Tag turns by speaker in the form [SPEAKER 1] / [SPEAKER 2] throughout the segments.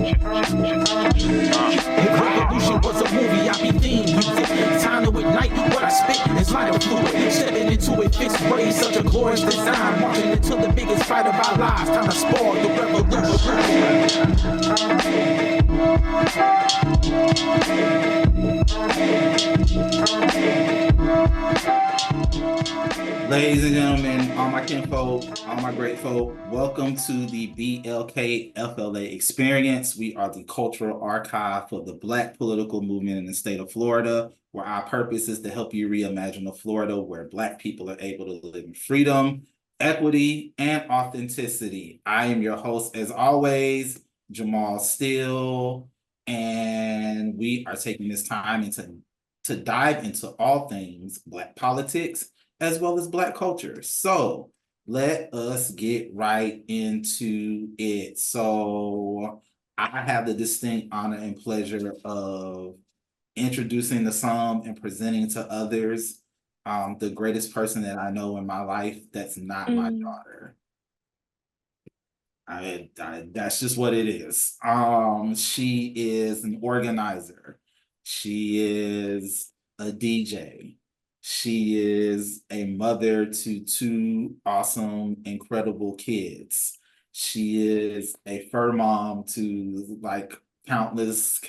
[SPEAKER 1] If revolution was a movie, I'd be theme music. Time to ignite what I spit is lighter fluid. Stepping into it, fixed way, such a glorious design. Walking into the biggest fight of our lives. Time to spoil the revolution.
[SPEAKER 2] Ladies and gentlemen, all my kinfolk, all my great folk, welcome to the BLKFLA experience. We are the cultural archive for the Black political movement in the state of Florida, where our purpose is to help you reimagine a Florida where Black people are able to live in freedom, equity, and authenticity. I am your host, as always, Jamal Steele, and we are taking this time to dive into all things Black politics, as well as Black culture. So let us get right into it. So I have the distinct honor and pleasure of introducing to some and presenting to others the greatest person that I know in my life that's not my daughter. That's just what it is. She is an organizer. She is a DJ. She is a mother to two awesome, incredible kids. She is a fur mom to like countless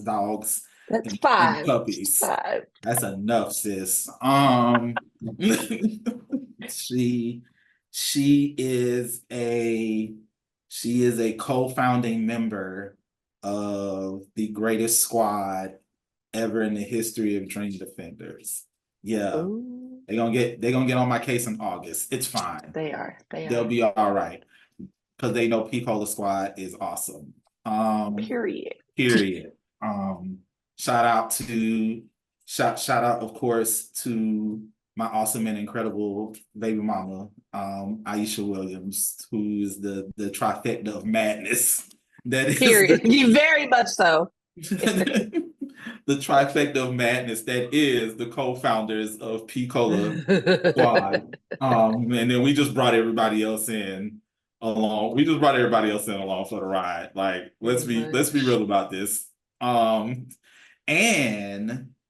[SPEAKER 2] dogs.
[SPEAKER 3] That's five.
[SPEAKER 2] Puppies.
[SPEAKER 3] Five.
[SPEAKER 2] That's enough, sis. She is a co-founding member of the greatest squad ever in the history of Dream Defenders. Yeah.
[SPEAKER 3] Ooh.
[SPEAKER 2] They're gonna get on my case in August. It's fine.
[SPEAKER 3] They'll
[SPEAKER 2] be all right. Because they know Pensacola Squad is awesome.
[SPEAKER 3] Period.
[SPEAKER 2] Shout out, of course, to my awesome and incredible baby mama, Aisha Williams, who is the trifecta of madness. That is
[SPEAKER 3] Period. You very much so.
[SPEAKER 2] The trifecta of madness that is the co-founders of Pensacola Squad. And then we just brought everybody else in along. For the ride. Like, let's be real about this. And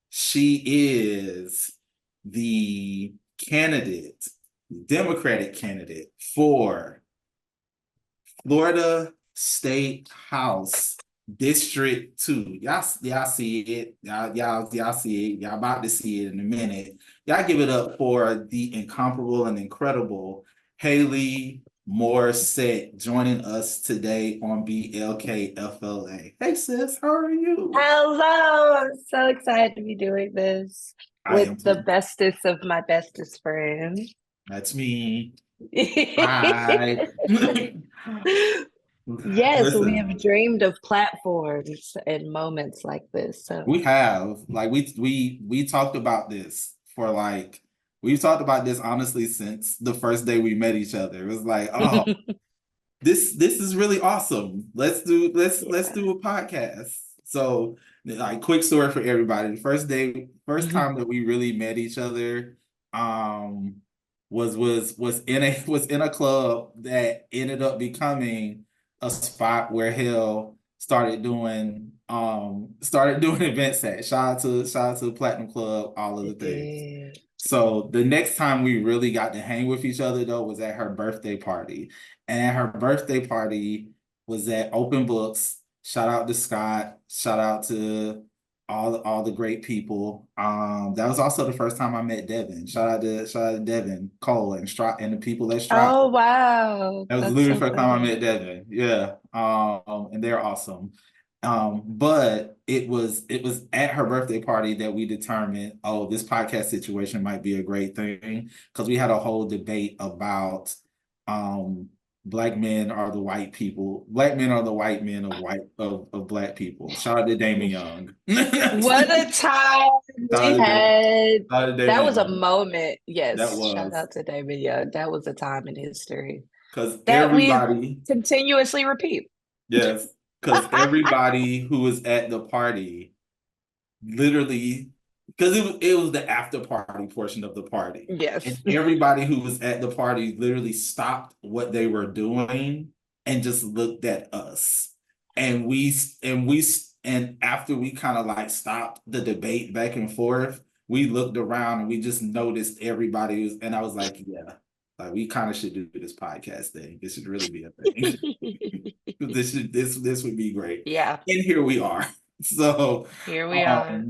[SPEAKER 2] she is the Democratic candidate for Florida State House District 2. Y'all see it. Y'all see it. Y'all about to see it in a minute. Y'all give it up for the incomparable and incredible Haley Morrissette joining us today on BLKFLA. Hey sis, how are you?
[SPEAKER 3] Hello. I'm so excited to be doing this with the bestest of my bestest friends.
[SPEAKER 2] That's me. Hi.
[SPEAKER 3] Yes,
[SPEAKER 2] Listen,
[SPEAKER 3] we have dreamed of platforms and moments like this. So
[SPEAKER 2] we have, like, we talked about this we've talked about this honestly since the first day we met each other. It was like, oh, this is really awesome. Let's do a podcast. So, like, quick story for everybody. The first time that we really met each other, was in a club that ended up becoming a spot where Hale started doing events at. Shout out to the Platinum Club, all of the things. So the next time we really got to hang with each other though was at her birthday party. And her birthday party was at Open Books. Shout out to Scott. Shout out to all the great people. That was also the first time I met Devin. Shout out to Devin, Cole, and the people that Strive.
[SPEAKER 3] Oh wow.
[SPEAKER 2] That was literally the first time I met Devin. Yeah. And they're awesome. But it was at her birthday party that we determined, oh, this podcast situation might be a great thing, because we had a whole debate about Black men are the white people. Black men are the white men of Black people. Shout out to Damon Young.
[SPEAKER 3] What a time we had. That was a moment. Yes.
[SPEAKER 2] That was.
[SPEAKER 3] Shout out to Damon Young. That was a time in history.
[SPEAKER 2] Because
[SPEAKER 3] we continuously repeat.
[SPEAKER 2] Yes. Because everybody who was at the party, literally, because it was the after party portion of the party.
[SPEAKER 3] Yes.
[SPEAKER 2] And everybody who was at the party literally stopped what they were doing and just looked at us. and and after we kind of like stopped the debate back and forth, we looked around and we just noticed everybody was, and I was like, yeah, like we kind of should do this podcast thing. This should really be a thing. This would be great.
[SPEAKER 3] Yeah.
[SPEAKER 2] And here we are. So
[SPEAKER 3] here we are.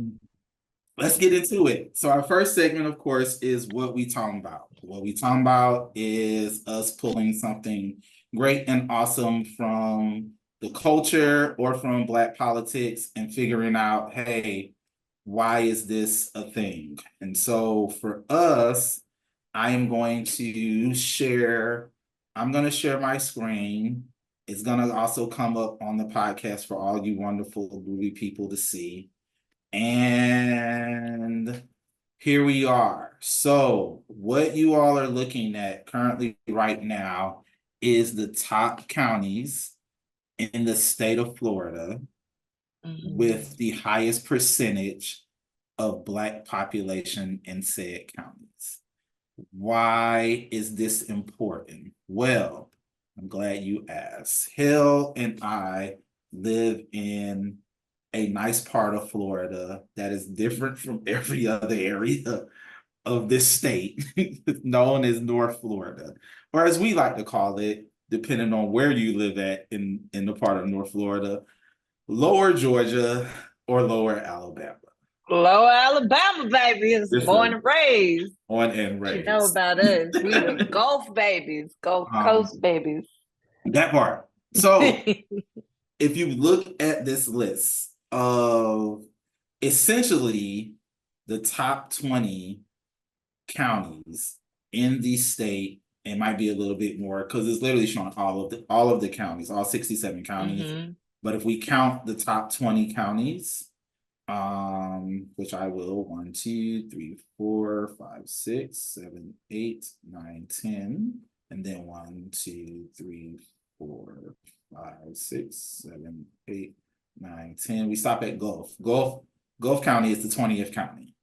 [SPEAKER 2] Let's get into it. So our first segment, of course, is what we talking about. What we talking about is us pulling something great and awesome from the culture or from Black politics and figuring out, hey, why is this a thing? And so for us, I'm going to share my screen. It's going to also come up on the podcast for all you wonderful movie people to see. And here we are. So what you all are looking at currently right now is the top counties in the state of Florida with the highest percentage of Black population in said counties. Why is this important? Well, I'm glad you asked. Hale and I live in a nice part of Florida that is different from every other area of this state, known as North Florida, or as we like to call it, depending on where you live at in the part of North Florida, Lower Georgia or Lower Alabama.
[SPEAKER 3] Lower Alabama, baby, is born and raised.
[SPEAKER 2] Born and raised.
[SPEAKER 3] You know about us. We were Gulf babies, Gulf Coast babies.
[SPEAKER 2] That part. So if you look at this list of essentially the top 20 counties in the state, it might be a little bit more because it's literally showing all of the counties, all 67 counties. But if we count the top 20 counties, which I will 1, 2, 3, 4, 5, 6, 7, 8, 9, 10, and then 1, 2, 3, 4, 5, 6, 7, 8, 9, 10. We stop at Gulf. Gulf County is the 20th county.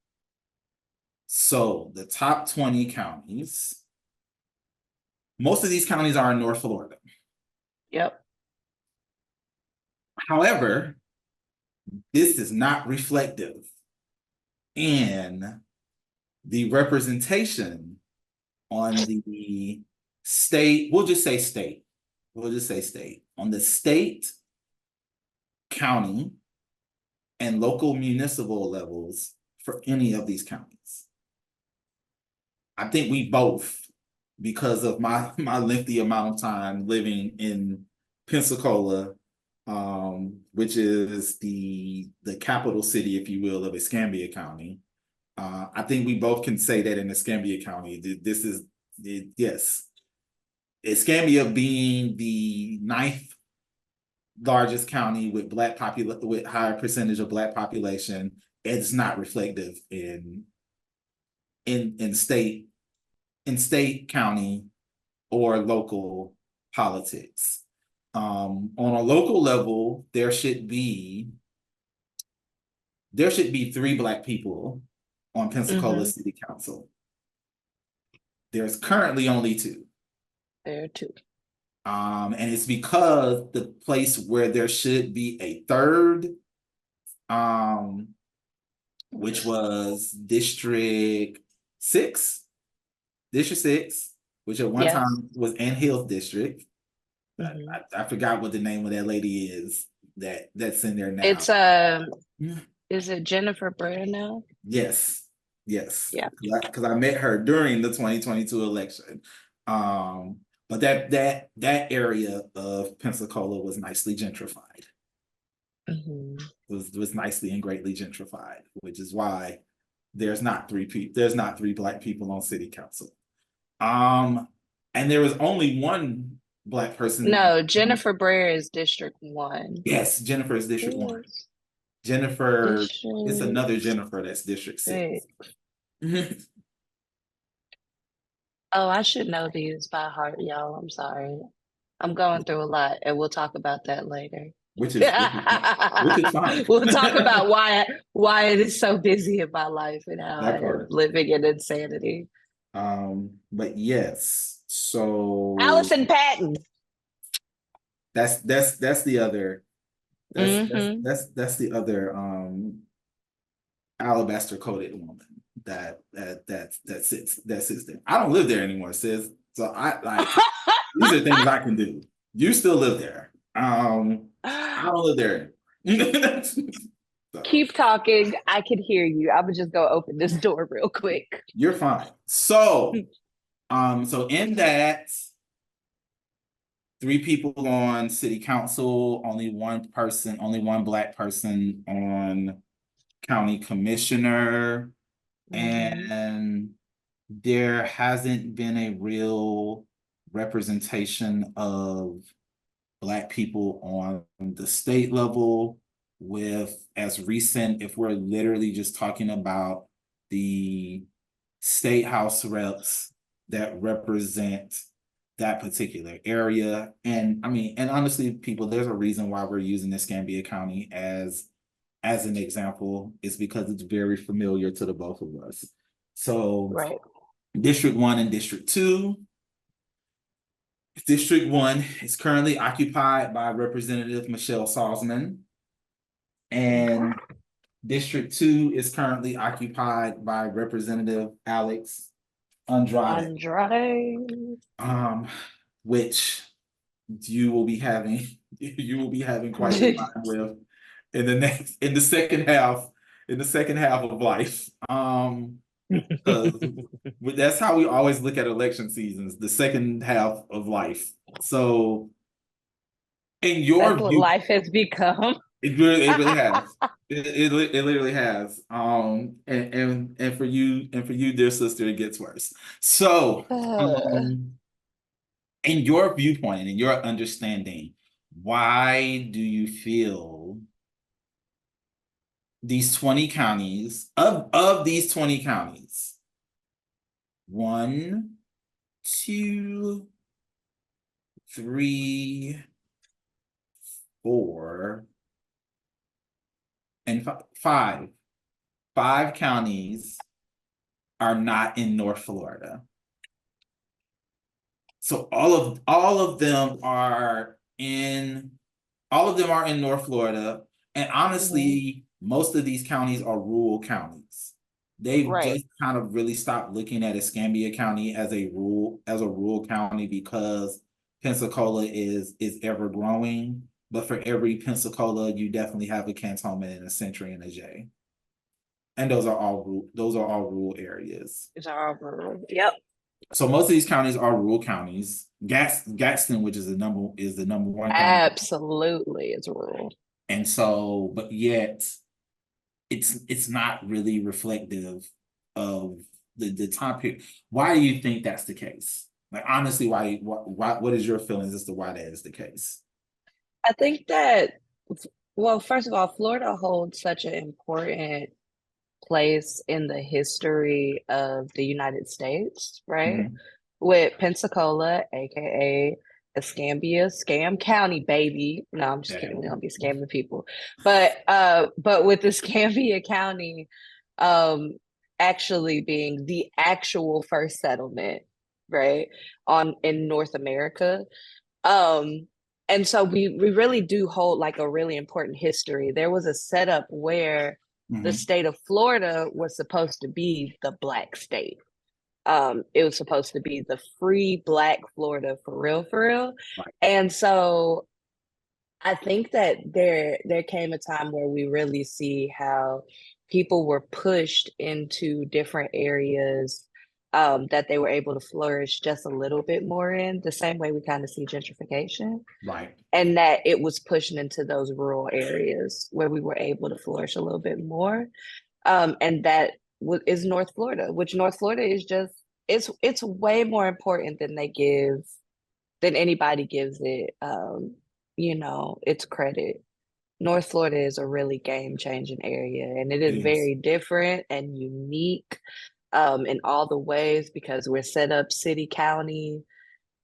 [SPEAKER 2] So the top 20 counties, most of these counties are in North Florida.
[SPEAKER 3] Yep.
[SPEAKER 2] However, this is not reflective in the representation on the state. We'll just say state. On the state, county, and local municipal levels for any of these counties. I think we both, because of my lengthy amount of time living in Pensacola, which is the capital city, if you will, of Escambia County. I think we both can say that in Escambia County, this is, yes, Escambia being the 9th largest county with with higher percentage of Black population, it's not reflective in state, county, or local politics. On a local level, there should be 3 Black people on Pensacola City Council. There's currently only 2.
[SPEAKER 3] There are 2.
[SPEAKER 2] And it's because the place where there should be a 3rd, which was District 6, which at one time was Ann Hill's district. I forgot what the name of that lady is that's in there now.
[SPEAKER 3] It's is it Jennifer Breyer now?
[SPEAKER 2] Yes. Yeah. Because I met her during the 2022 election. But that area of Pensacola was nicely gentrified. Was nicely and greatly gentrified, which is why there's not 3 Black people on city council. And there was only 1 Black person.
[SPEAKER 3] No, Jennifer Breyer is District 1.
[SPEAKER 2] Yes, Jennifer is District 1. Jennifer, it's another Jennifer that's District 6.
[SPEAKER 3] Oh, I should know these by heart, y'all. I'm sorry. I'm going through a lot, and we'll talk about that later.
[SPEAKER 2] Which is fine.
[SPEAKER 3] We'll talk about why it is so busy in my life and how I am living in insanity.
[SPEAKER 2] But yes, so
[SPEAKER 3] Allison Patton.
[SPEAKER 2] That's the other
[SPEAKER 3] Mm-hmm.
[SPEAKER 2] That's the other alabaster coated woman that sits there. I don't live there anymore, sis. So I like these are things I can do. You still live there. I don't live there anymore. So
[SPEAKER 3] Keep talking. I can hear you. I would just go open this door real quick.
[SPEAKER 2] you're fine. So in that, 3 people on city council, only one black person on county commissioner,
[SPEAKER 3] Mhm.
[SPEAKER 2] and there hasn't been a real representation of black people on the state level with as recent, if we're literally just talking about the state house reps that represent that particular area. And I mean, and honestly, people, there's a reason why we're using Escambia County as an example, is because it's very familiar to the both of us. So
[SPEAKER 3] Right.
[SPEAKER 2] District 1 and District 2. District 1 is currently occupied by Representative Michelle Salzman, and District 2 is currently occupied by Representative Alex Andrade,
[SPEAKER 3] Andrade.
[SPEAKER 2] which you will be having quite the time with in the second half of life. Because that's how we always look at election seasons, the second half of life. So in your
[SPEAKER 3] That's what
[SPEAKER 2] view,
[SPEAKER 3] life has become.
[SPEAKER 2] it really has. It literally has. And for you, dear sister, it gets worse. So, in your viewpoint and in your understanding, why do you feel these 20 counties, of these 20 counties, 1, 2, 3, 4, and 5 counties are not in North Florida? So all of them are in North Florida, and honestly, most of these counties are rural counties. They've
[SPEAKER 3] Right.
[SPEAKER 2] just kind of really stopped looking at Escambia County as a rural county, because Pensacola is ever growing. But for every Pensacola, you definitely have a cantonment and a Century and a J. And those are all rural areas.
[SPEAKER 3] It's all rural. Yep.
[SPEAKER 2] So most of these counties are rural counties. Gadsden, which is the number 1 county.
[SPEAKER 3] Absolutely, it's rural.
[SPEAKER 2] And so, but yet it's not really reflective of the time period. Why do you think that's the case? Like, honestly, what is your feelings as to why that is the case?
[SPEAKER 3] I think that, well, first of all, Florida holds such an important place in the history of the United States, right?
[SPEAKER 2] Mhm.
[SPEAKER 3] With Pensacola, aka Escambia, Scam County, baby. No, I'm just kidding. We
[SPEAKER 2] Damn.
[SPEAKER 3] don't be scamming people. But with Escambia County, um, actually being the actual first settlement, right, on in North America. Um, and so we really do hold like a really important history. There was a setup where the
[SPEAKER 2] Mhm.
[SPEAKER 3] state of Florida was supposed to be the black state. It was supposed to be the free black Florida for real, for real.
[SPEAKER 2] Right.
[SPEAKER 3] And so I think that there came a time where we really see how people were pushed into different areas that they were able to flourish just a little bit more in, the same way we kind of see gentrification,
[SPEAKER 2] Right.
[SPEAKER 3] and that it was pushing into those rural areas where we were able to flourish a little bit more. And that is North Florida, which North Florida is just it's way more important than than anybody gives it its credit. North Florida is a really game changing area, and it
[SPEAKER 2] It
[SPEAKER 3] is
[SPEAKER 2] is.
[SPEAKER 3] very different and unique in all the ways because we're set up city county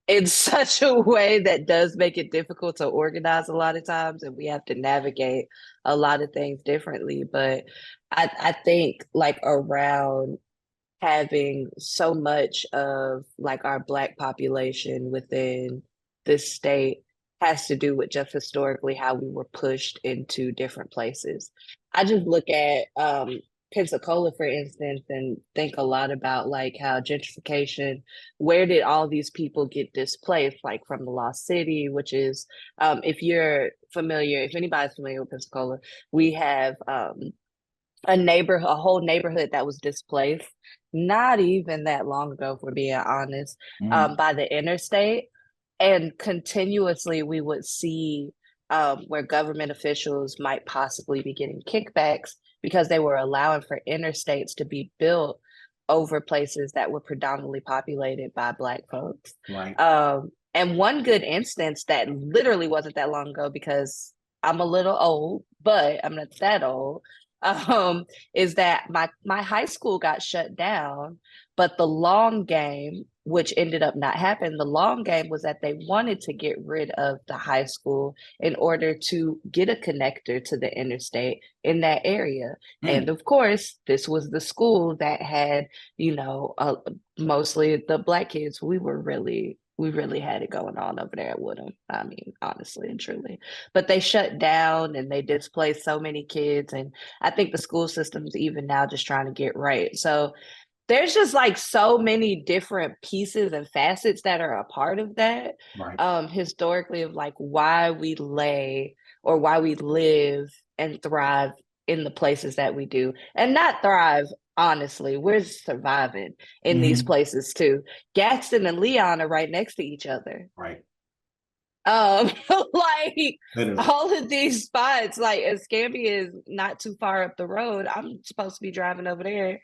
[SPEAKER 3] in such a way that does make it difficult to organize a lot of times, and we have to navigate a lot of things differently. But I think like around having so much of like our black population within this state, has to do with just historically how we were pushed into different places. I just look at Pensacola, for instance, and think a lot about like how gentrification, where did all these people get displaced? Like from the Lost City, which is, if you're familiar, if anybody's familiar with Pensacola, we have a whole neighborhood that was displaced not even that long ago, if we're being honest,
[SPEAKER 2] Mhm.
[SPEAKER 3] by the interstate. And continuously we would see where government officials might possibly be getting kickbacks because they were allowing for interstates to be built over places that were predominantly populated by Black folks.
[SPEAKER 2] Right.
[SPEAKER 3] And one good instance that literally wasn't that long ago, because I'm a little old, but I'm not that old, is that my high school got shut down, but the long game, which ended up not happening, the long game was that they wanted to get rid of the high school in order to get a connector to the interstate in that area. And of course, this was the school that had, mostly the Black kids. We really had it going on over there at Woodham. I mean, honestly and truly. But they shut down and they displaced so many kids. And I think the school system's even now just trying to get right. So there's just like so many different pieces and facets that are a part of that,
[SPEAKER 2] Right.
[SPEAKER 3] historically, of like why we lay or why we live and thrive in the places that we do, and not thrive. Honestly, we're surviving in these
[SPEAKER 2] Mhm.
[SPEAKER 3] places too. Gaston and Leon are right next to each other.
[SPEAKER 2] Right.
[SPEAKER 3] Like
[SPEAKER 2] Literally.
[SPEAKER 3] all of these spots, like Escambia is not too far up the road. I'm supposed to be driving over there,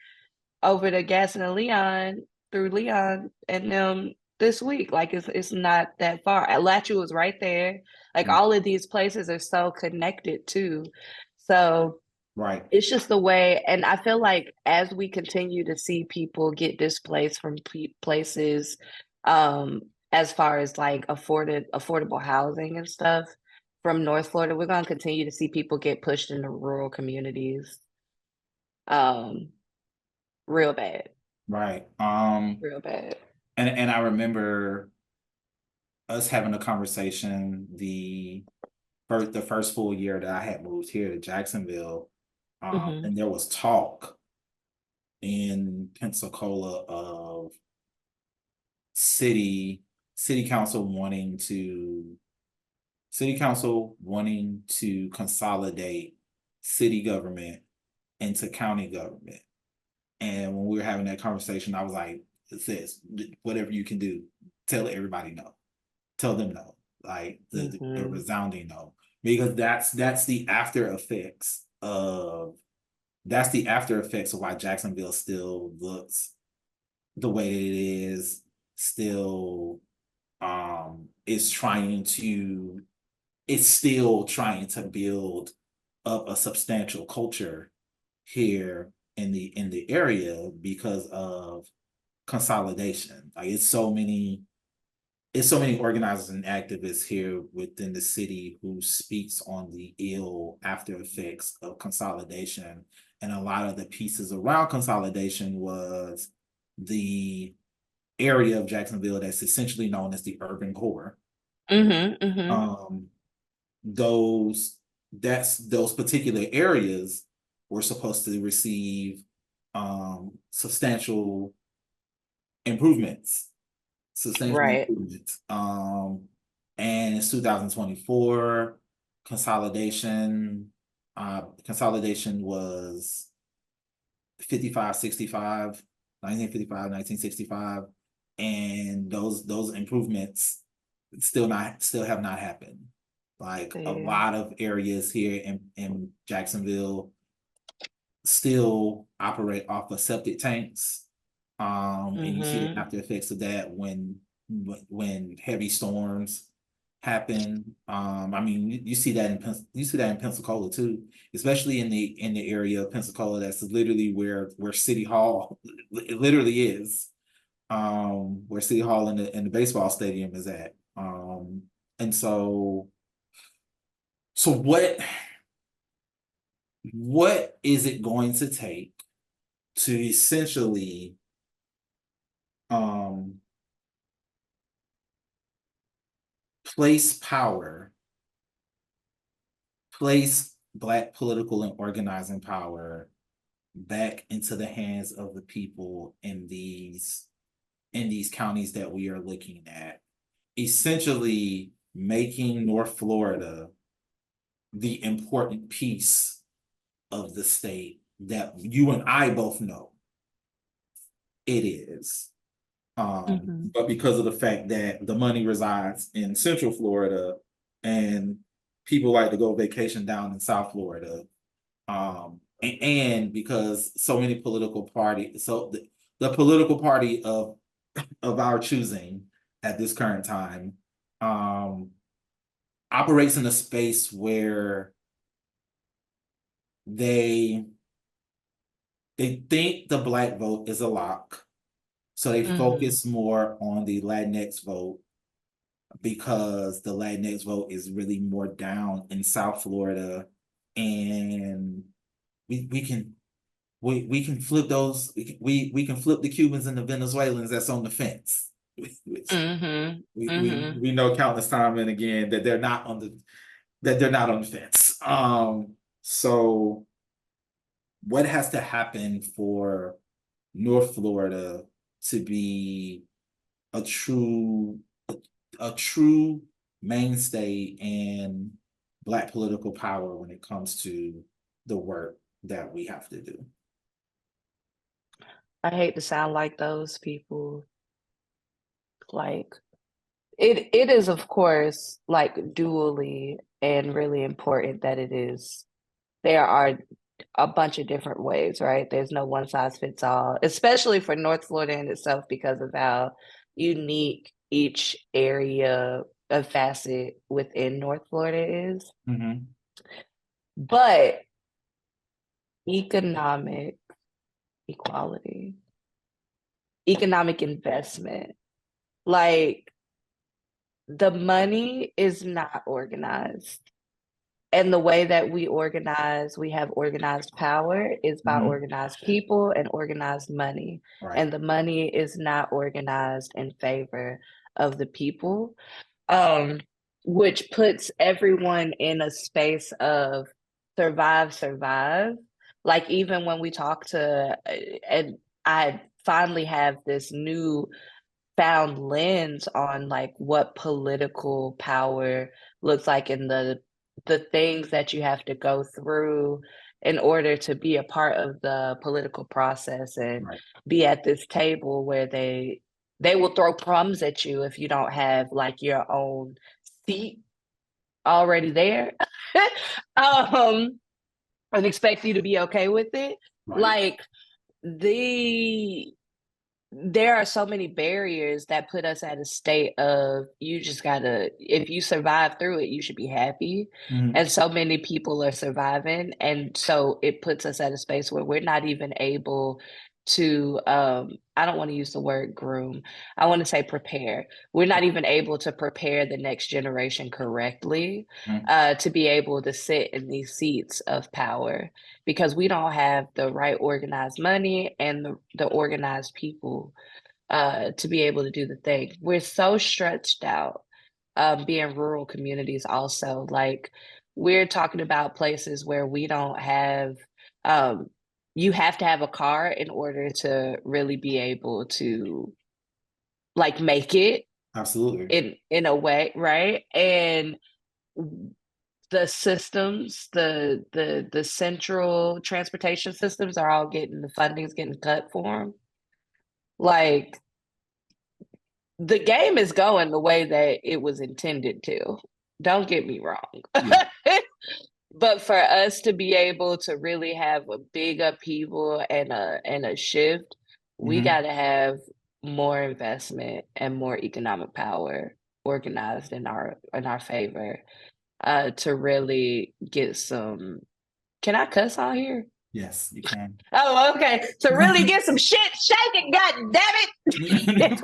[SPEAKER 3] over to Gaston and Leon, through Leon and them this week. Like it's not that far. Alachua was right there. Like
[SPEAKER 2] Mm.
[SPEAKER 3] all of these places are so connected too. So
[SPEAKER 2] Right.
[SPEAKER 3] it's just the way, and I feel like as we continue to see people get displaced from places, um, as far as like affordable housing and stuff from North Florida, we're gonna continue to see people get pushed into rural communities, um, real bad,
[SPEAKER 2] Right.
[SPEAKER 3] real bad.
[SPEAKER 2] And I remember us having a conversation the first full year that I had moved here to Jacksonville,
[SPEAKER 3] Hmm.
[SPEAKER 2] and there was talk in Pensacola of city city council wanting to consolidate city government into county government. And when we were having that conversation, I was like, "Sis, whatever you can do, tell everybody no. Tell them no, like the
[SPEAKER 3] Hmm.
[SPEAKER 2] resounding no, because that's the after effects of why Jacksonville still looks the way it is, still is trying to it's still trying to build up a substantial culture here in the area because of consolidation. Like it's so many organizers and activists here within the city who speaks on the ill after effects of consolidation. And a lot of the pieces around consolidation was the area of Jacksonville that's essentially known as the urban core.
[SPEAKER 3] Hmm. Hmm.
[SPEAKER 2] Um, those those particular areas were supposed to receive improvements substantial
[SPEAKER 3] Right.
[SPEAKER 2] improvements. And it's 2024 consolidation. Consolidation was 55, 65, 1955, 1965, and those improvements still have not happened. Like a
[SPEAKER 3] Yeah.
[SPEAKER 2] lot of areas here in Jacksonville still operate off of septic tanks. And you see the
[SPEAKER 3] Hmm.
[SPEAKER 2] after effects of that when heavy storms happen. I mean, you see that you see that in Pensacola too, especially in the area of Pensacola that's literally where City Hall it literally is. Where City Hall and the baseball stadium is at. And so what is it going to take to essentially um place power, place Black political and organizing power back into the hands of the people in these counties that we are looking at, essentially making North Florida the important piece of the state that you and I both know it is. But because of the fact that the money resides in Central Florida and people like to go vacation down in South Florida, and because so many political parties, so the political party of our choosing at this current time operates in a space where they think the Black vote is a lock, so they focus more on the Latinx vote because the Latinx vote is really more down in South Florida, and we can flip those, we can flip the Cubans and the Venezuelans that's on the fence. We know countless time and again that they're not on the fence. So what has to happen for North Florida to be a true mainstay in Black political power when it comes to the work that we have to do?
[SPEAKER 3] I hate to sound like those people. Like, it is, of course, like dually and really important that there are a bunch of different ways, right? There's no one size fits all, especially for North Florida in itself because of how unique each area of facet within North Florida is. But economic equality, economic investment, like the money is not organized. And the way that we have organized power is by organized people and organized money.
[SPEAKER 2] Right.
[SPEAKER 3] And the money is not organized in favor of the people, which puts everyone in a space of survive. Like even when we talk to, and I finally have this new found lens on like what political power looks like in the things that you have to go through in order to be a part of the political process and be at this table where they will throw crumbs at you if you don't have like your own seat already there. And expect you to be okay with it. Like there are so many barriers that put us at a state of you just gotta, if you survive through it, you should be happy. And so many people are surviving. And so it puts us at a space where we're not even able to, I don't want to use the word groom. I want to say prepare. We're not even able to prepare the next generation correctly to be able to sit in these seats of power because we don't have the right organized money and the organized people to be able to do the thing. We're so stretched out, being rural communities also. Like we're talking about places where we don't have, you have to have a car in order to really be able to like make it.
[SPEAKER 2] Absolutely.
[SPEAKER 3] In a way, right? And the systems, the central transportation systems are all the funding's getting cut for them. Like the game is going the way that it was intended to. Don't get me wrong. Yeah. But for us to be able to really have a big upheaval and a shift, we got to have more investment and more economic power organized in our favor to really get some. Can I cuss on here?
[SPEAKER 2] Yes, you can.
[SPEAKER 3] Oh, okay. To really get some shit shaking, god damn
[SPEAKER 2] it.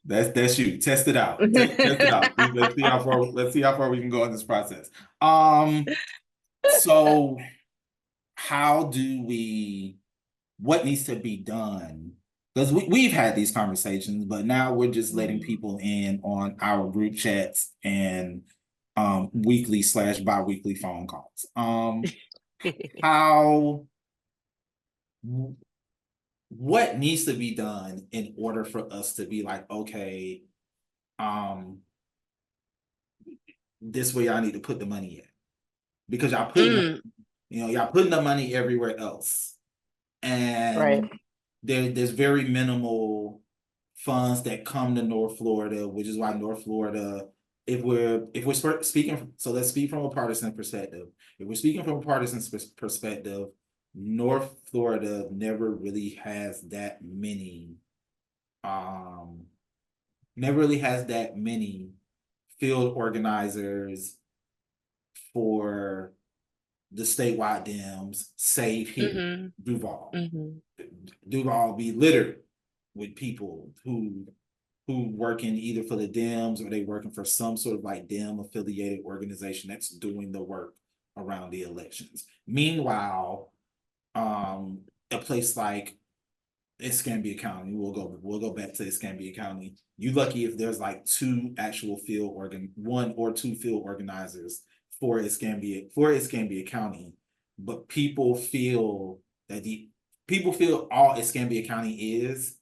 [SPEAKER 2] That's you. Test it out. Test it out. Let's see how far we can go in this process. So how do we, what needs to be done? because we've had these conversations, but now we're just letting people in on our group chats and weekly / bi-weekly phone calls. How what needs to be done in order for us to be like, okay, this way I need to put the money in, because y'all putting y'all putting the money everywhere else, and there's very minimal funds that come to North Florida, which is why North Florida, if we're speaking, so let's speak from a partisan perspective. If we're speaking from a partisan perspective, North Florida never really has that many, field organizers for the statewide Dems, save here, Duval. Duval be littered with people who working either for the Dems or they working for some sort of like Dem affiliated organization that's doing the work around the elections. Meanwhile, a place like Escambia County, we'll go back to Escambia County. You lucky if there's like one or two field organizers for Escambia County, but people feel all Escambia County is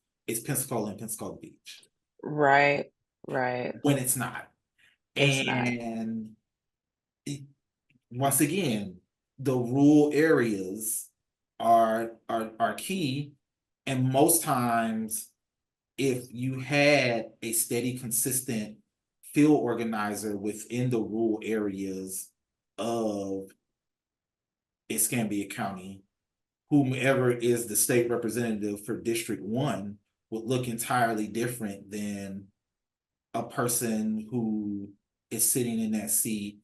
[SPEAKER 2] Pensacola and Pensacola Beach.
[SPEAKER 3] Right.
[SPEAKER 2] When it's not. And once again, the rural areas are key. And most times, if you had a steady, consistent field organizer within the rural areas of Escambia County, whomever is the state representative for District 1 would look entirely different than a person who is sitting in that seat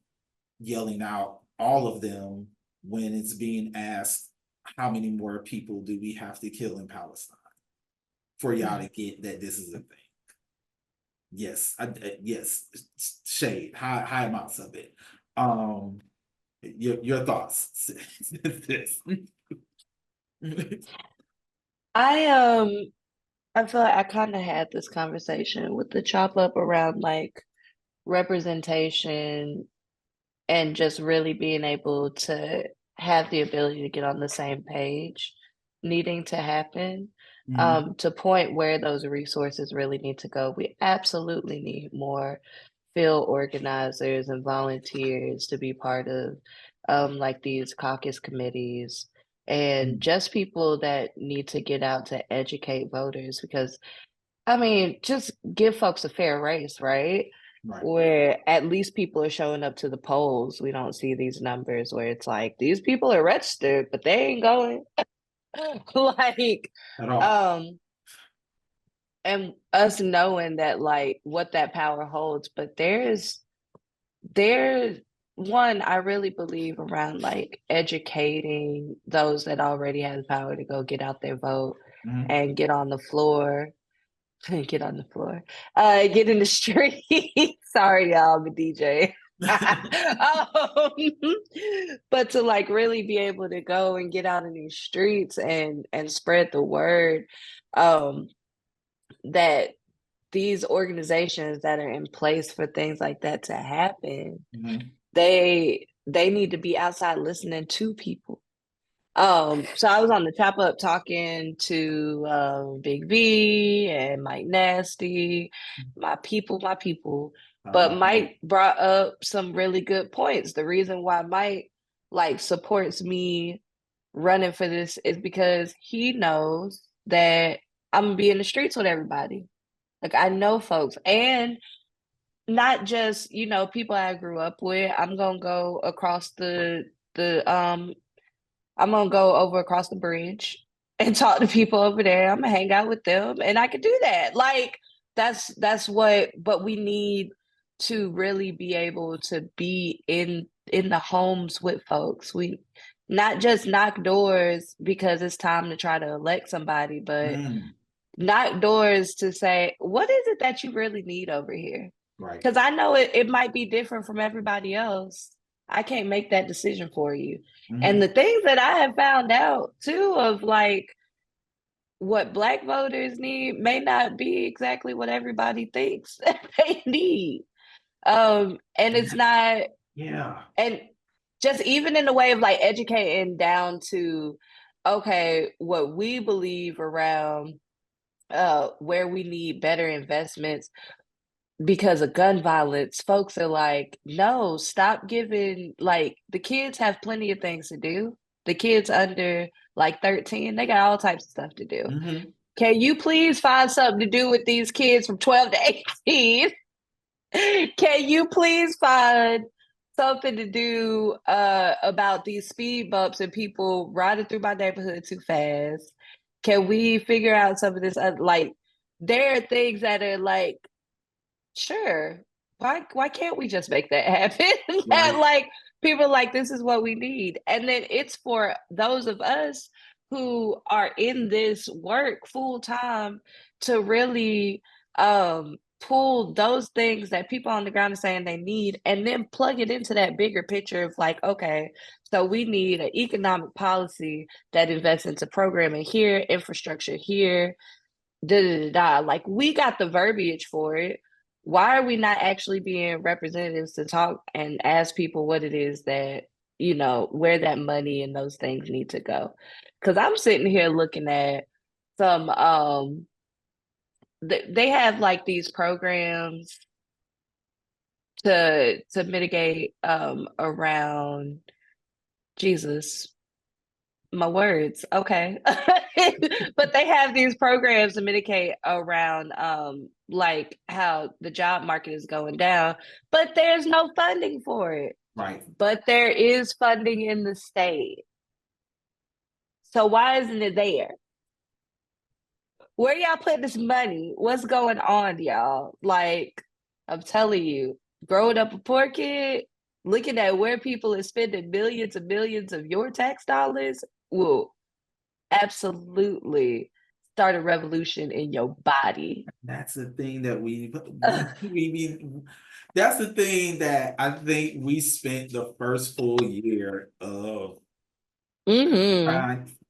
[SPEAKER 2] yelling out all of them when it's being asked, how many more people do we have to kill in Palestine for y'all to get that this is a thing? Yes, yes, shade, high amounts of it. Your thoughts?
[SPEAKER 3] I feel like I kind of had this conversation with the chop up around like representation and just really being able to have the ability to get on the same page needing to happen, to point where those resources really need to go. We absolutely need more field organizers and volunteers to be part of like these caucus committees and just people that need to get out to educate voters, because I mean, just give folks a fair race, right?
[SPEAKER 2] Right.
[SPEAKER 3] Where at least people are showing up to the polls. We don't see these numbers where it's like these people are registered, but they ain't going. Like,
[SPEAKER 2] At all.
[SPEAKER 3] and us knowing that like what that power holds, but there's one, I really believe around like educating those that already have the power to go get out their vote and get on the floor. Get on the floor. Get in the street. Sorry, y'all, I'm a DJ. But to like really be able to go and get out in these streets and spread the word that these organizations that are in place for things like that to happen, they need to be outside listening to people. So I was on the Chop Up talking to Big V and Mike Nasty, my people. But Mike brought up some really good points. The reason why Mike like supports me running for this is because he knows that I'm gonna be in the streets with everybody. Like I know folks, and not just, you know, people I grew up with. I'm gonna go across I'm gonna go over across the bridge and talk to people over there. I'm gonna hang out with them, and I could do that. Like that's what. But we need to really be able to be in the homes with folks. We not just knock doors because it's time to try to elect somebody, but knock doors to say, what is it that you really need over here?
[SPEAKER 2] Right.
[SPEAKER 3] Because I know it might be different from everybody else. I can't make that decision for you. And the things that I have found out too of like what Black voters need may not be exactly what everybody thinks that they need. And it's not,
[SPEAKER 2] Yeah.
[SPEAKER 3] and just even in the way of like educating down to, okay, what we believe around where we need better investments because of gun violence, folks are like, no, stop giving, like, the kids have plenty of things to do. The kids under like 13, they got all types of stuff to do.
[SPEAKER 2] Mm-hmm.
[SPEAKER 3] Can you please find something to do with these kids from 12 to 18? Can you please find something to do about these speed bumps and people riding through my neighborhood too fast? Can we figure out some of this? Like, there are things that are like, sure, why can't we just make that happen? That
[SPEAKER 2] Right.
[SPEAKER 3] like people are like, this is what we need. And then it's for those of us who are in this work full time to really pull those things that people on the ground are saying they need and then plug it into that bigger picture of like, okay, so we need an economic policy that invests into programming here, infrastructure here, da da da da. Like, we got the verbiage for it. Why are we not actually being representatives to talk and ask people what it is that, you know, where that money and those things need to go? Because I'm sitting here looking at some they have like these programs to mitigate around Jesus, my words, okay. But they have these programs to mitigate around like how the job market is going down, but there's no funding for it.
[SPEAKER 2] Right.
[SPEAKER 3] But there is funding in the state. So why isn't it there? Where y'all put this money? What's going on, y'all? Like, I'm telling you, growing up a poor kid, looking at where people are spending millions and millions of your tax dollars will absolutely start a revolution in your body.
[SPEAKER 2] That's the thing that that's the thing that I think we spent the first full year of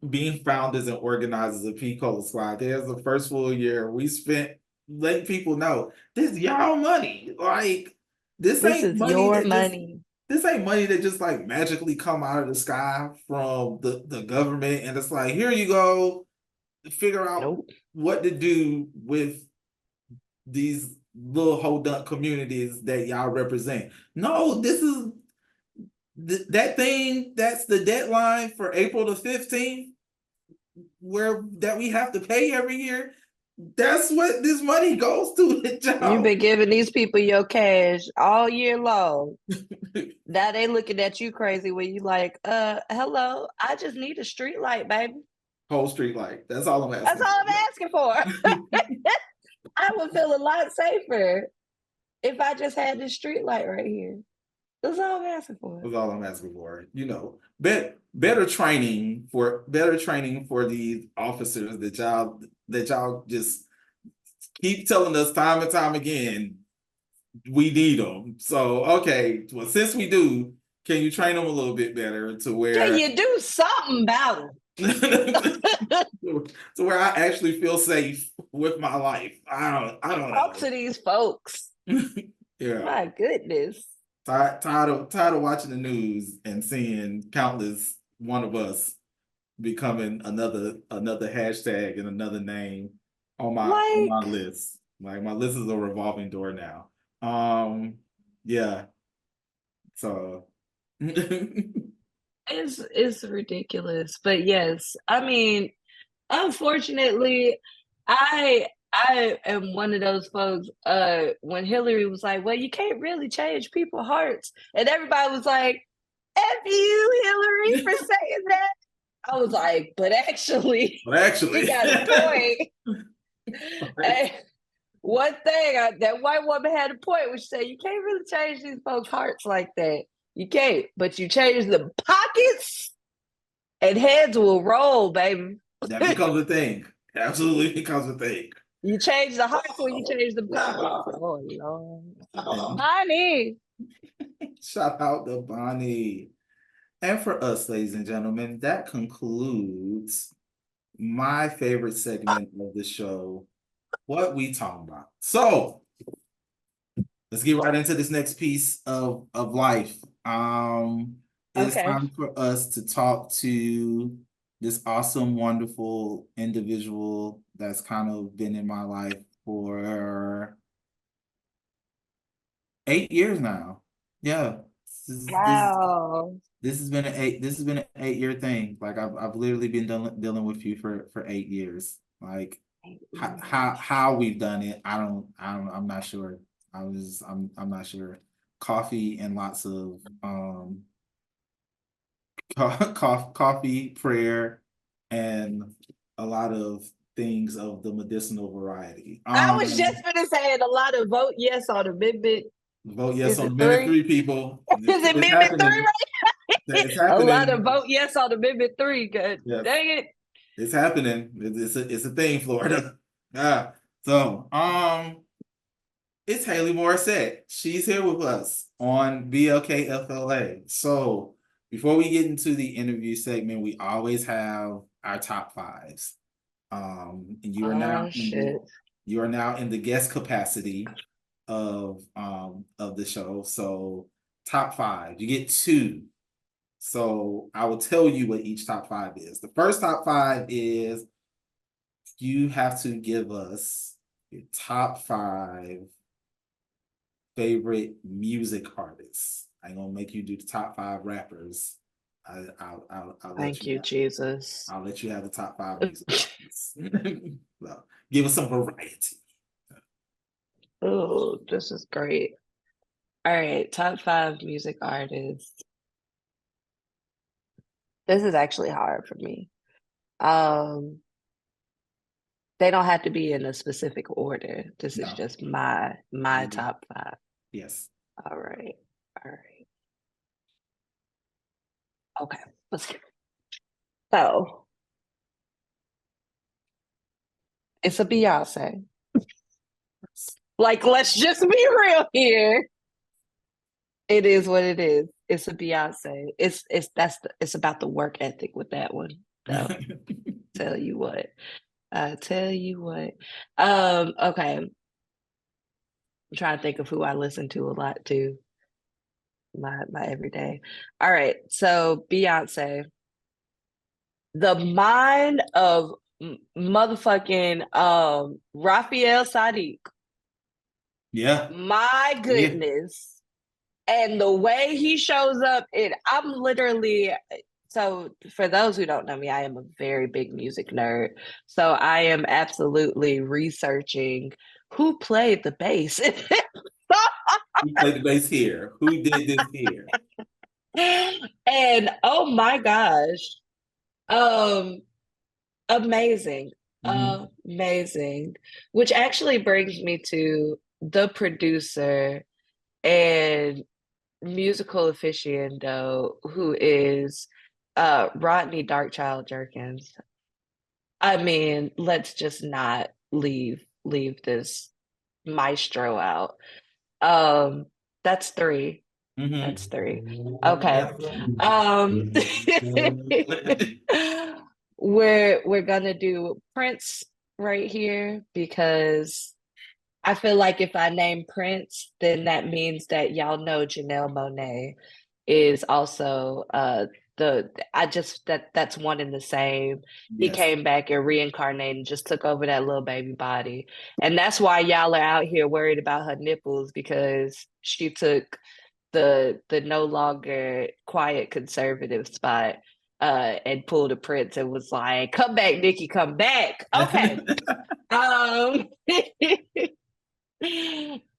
[SPEAKER 2] being founders and organizers of Pensacola Squad. There's the first full year we spent letting people know this is y'all money. Like, this
[SPEAKER 3] This
[SPEAKER 2] ain't
[SPEAKER 3] is
[SPEAKER 2] money
[SPEAKER 3] your
[SPEAKER 2] that just
[SPEAKER 3] money.
[SPEAKER 2] this ain't money that just like magically come out of the sky from the government and it's like, here you go, figure out
[SPEAKER 3] Nope.
[SPEAKER 2] what to do with these little hold-up communities that y'all represent. No, this is that thing that's the deadline for April the 15th, where that we have to pay every year. That's what this money goes to.
[SPEAKER 3] You've been giving these people your cash all year long. Now they looking at you crazy when you like, hello, I just need a street light, baby.
[SPEAKER 2] Whole street light. That's all I'm
[SPEAKER 3] That's
[SPEAKER 2] asking.
[SPEAKER 3] all I'm asking for. I would feel a lot safer if I just had this street light right here. That's all I'm asking for.
[SPEAKER 2] That's all I'm asking for. You know, better training for these officers that y'all just keep telling us time and time again we need them. So okay, well, since we do, can you train them a little bit better to
[SPEAKER 3] Can
[SPEAKER 2] where
[SPEAKER 3] you do something about it?
[SPEAKER 2] to where I actually feel safe with my life? I don't
[SPEAKER 3] Talk
[SPEAKER 2] know.
[SPEAKER 3] to these folks.
[SPEAKER 2] Yeah.
[SPEAKER 3] My goodness.
[SPEAKER 2] Tired of watching the news and seeing countless one of us becoming another hashtag and another name on my list. Like, my list is a revolving door now. Yeah. So
[SPEAKER 3] It's ridiculous. But yes, I mean, unfortunately, I am one of those folks. When Hillary was like, "Well, you can't really change people's hearts," and everybody was like, "F you, Hillary, for saying that." I was like, "But actually, she got a point." And one thing that white woman had a point, which said, "You can't really change these folks' hearts like that. You can't, but you change the pockets, and heads will roll, baby."
[SPEAKER 2] that becomes a thing. Absolutely becomes a thing.
[SPEAKER 3] You change the hearts when you change the pockets. Oh, Lord. Honey.
[SPEAKER 2] Shout out to Bonnie. And for us, ladies and gentlemen, that concludes my favorite segment of the show, What We Talm Bout. So let's get right into this next piece of life. It's
[SPEAKER 3] Okay.
[SPEAKER 2] time for us to talk to this awesome, wonderful individual that's kind of been in my life for 8 years now. Yeah.
[SPEAKER 3] Wow.
[SPEAKER 2] This has been an 8 year thing. Like I've literally been dealing with you for 8 years. Like how we've done it, I'm not sure. I'm not sure. Coffee and lots of coffee, prayer, and a lot of things of the medicinal variety.
[SPEAKER 3] I was just gonna say a lot of vote yes on amendment.
[SPEAKER 2] Vote yes
[SPEAKER 3] Is
[SPEAKER 2] on
[SPEAKER 3] it
[SPEAKER 2] Amendment
[SPEAKER 3] three?
[SPEAKER 2] 3, people.
[SPEAKER 3] Is it
[SPEAKER 2] It's
[SPEAKER 3] amendment three
[SPEAKER 2] happening.
[SPEAKER 3] right?
[SPEAKER 2] It's
[SPEAKER 3] A lot of
[SPEAKER 2] happening.
[SPEAKER 3] vote yes on amendment 3. Good.
[SPEAKER 2] Yes.
[SPEAKER 3] Dang it.
[SPEAKER 2] It's happening. It's a thing, Florida. Yeah. So, it's Haley Morrissette. She's here with us on BLKFLA. So, before we get into the interview segment, we always have our top fives. And you are now
[SPEAKER 3] Shit.
[SPEAKER 2] in the guest capacity of the show. So, top five. You get two. So I will tell you what each top five is. The first top five is you have to give us your top five favorite music artists. I'm gonna make you do the top five rappers. I'll let
[SPEAKER 3] Thank you,
[SPEAKER 2] have,
[SPEAKER 3] Jesus.
[SPEAKER 2] I'll let you have the top five music artists. So, give us some variety.
[SPEAKER 3] Oh, this is great. All right, top 5 music artists. This is actually hard for me. They don't have to be in a specific order. This is
[SPEAKER 2] No.
[SPEAKER 3] just my top 5.
[SPEAKER 2] Yes.
[SPEAKER 3] All right. All right. Okay. Let's get so it's a Beyonce. Like, let's just be real here. It is what it is. It's a Beyonce. It's about the work ethic with that one. So tell you what. Tell you what. Okay. I'm trying to think of who I listen to a lot too. My everyday. All right. So Beyonce. The mind of motherfucking Raphael Sadiq.
[SPEAKER 2] Yeah.
[SPEAKER 3] My goodness. And the way he shows up, I'm literally, so for those who don't know me, I am a very big music nerd. So I am absolutely researching who played the bass.
[SPEAKER 2] Who played the bass here? Who did this here?
[SPEAKER 3] And oh my gosh. Amazing. Amazing. Which actually brings me to the producer and musical aficionado who is Rodney Darkchild Jerkins. I mean, let's just not leave this maestro out. That's 3. That's 3. Okay. We're gonna do Prince right here because I feel like if I name Prince, then that means that y'all know Janelle Monáe is also that's one in the same. He
[SPEAKER 2] Yes.
[SPEAKER 3] came back and reincarnated and just took over that little baby body. And that's why y'all are out here worried about her nipples because she took the no longer quiet conservative spot and pulled a Prince and was like, come back, Nikki, come back. Okay.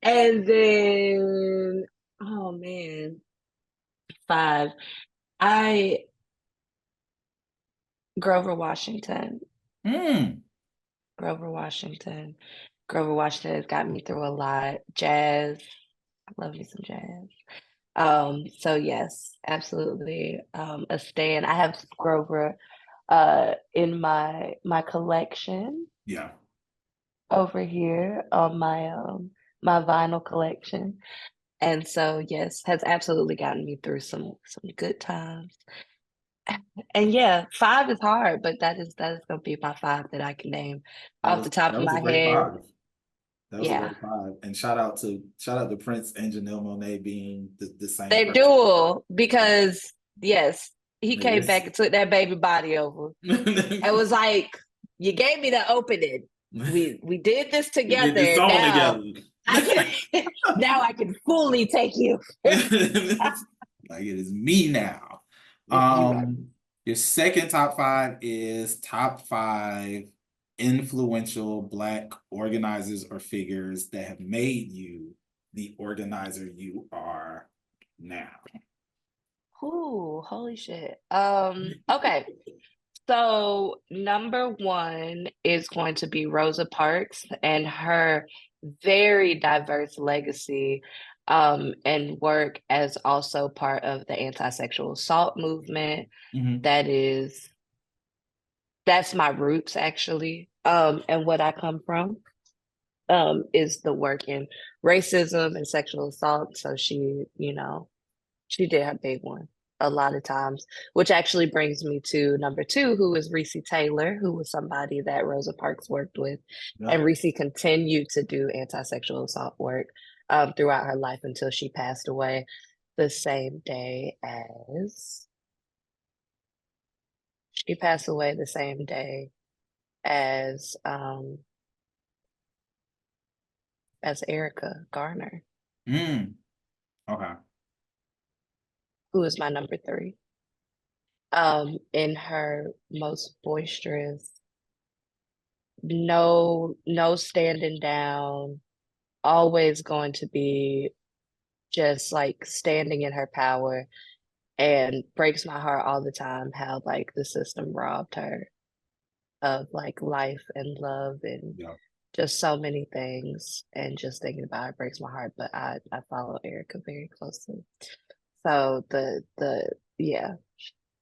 [SPEAKER 3] And then, oh man, 5. I Grover Washington. Grover Washington. Grover Washington has got me through a lot. Jazz. I love me some jazz. So yes, absolutely. A stan. I have Grover in my collection.
[SPEAKER 2] Yeah.
[SPEAKER 3] Over here on my vinyl collection. And so yes, has absolutely gotten me through some good times. And yeah, 5 is hard, but that is gonna be my 5 that I can name off the top
[SPEAKER 2] That
[SPEAKER 3] of
[SPEAKER 2] was a
[SPEAKER 3] my
[SPEAKER 2] great
[SPEAKER 3] head.
[SPEAKER 2] 5. That was a
[SPEAKER 3] Yeah.
[SPEAKER 2] great 5. And shout out to Prince and Janelle Monáe being the same
[SPEAKER 3] They
[SPEAKER 2] person.
[SPEAKER 3] duel because yes, he came
[SPEAKER 2] Yes.
[SPEAKER 3] back and took that baby body over. It was like, you gave me the opening. We did this
[SPEAKER 2] We did this
[SPEAKER 3] together.
[SPEAKER 2] song
[SPEAKER 3] Now
[SPEAKER 2] together.
[SPEAKER 3] I can now I can fully take you.
[SPEAKER 2] Like it is me now.
[SPEAKER 3] You are
[SPEAKER 2] Your second top 5 is top 5 influential Black organizers or figures that have made you the organizer you are now.
[SPEAKER 3] Ooh, holy shit. Okay. So number 1 is going to be Rosa Parks and her very diverse legacy and work as also part of the anti-sexual assault movement.
[SPEAKER 2] Mhm.
[SPEAKER 3] That's my roots actually. And what I come from is the work in racism and sexual assault. So she did her big one a lot of times, which actually brings me to number 2, who is Reese Taylor, who was somebody that Rosa Parks worked with.
[SPEAKER 2] Yeah.
[SPEAKER 3] And Reese continued to do anti-sexual assault work throughout her life until she passed away the same day as she passed away the same day as Erica Garner,
[SPEAKER 2] Okay.
[SPEAKER 3] who is my number 3. In her most boisterous, no standing down, always going to be just like standing in her power, and breaks my heart all the time how like the system robbed her of like life and love and
[SPEAKER 2] Yeah.
[SPEAKER 3] just so many things, and just thinking about it breaks my heart. But I follow Erica very closely. So yeah,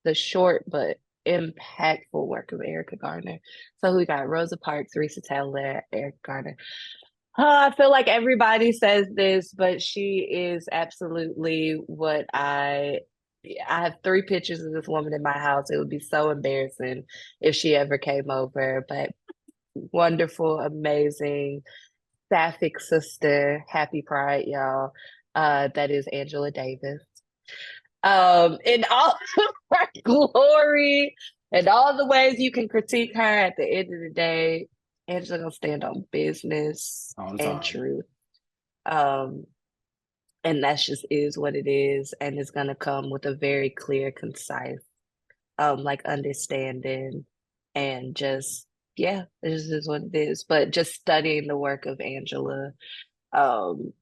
[SPEAKER 3] the short but impactful work of Erica Garner. So we got Rosa Parks, Risa Taylor, Erica Garner. I feel like everybody says this, but she is absolutely what I have 3 pictures of this woman in my house. It would be so embarrassing if she ever came over, but wonderful, amazing, sapphic sister. Happy Pride, y'all. That is Angela Davis. In all of her glory and all the ways you can critique her, at the end of the day, Angela gonna stand on business
[SPEAKER 2] All the
[SPEAKER 3] and
[SPEAKER 2] time.
[SPEAKER 3] truth. Um, and that just is what it is, and it's gonna come with a very clear, concise, like understanding, and just yeah, this is what it is. But just studying the work of Angela um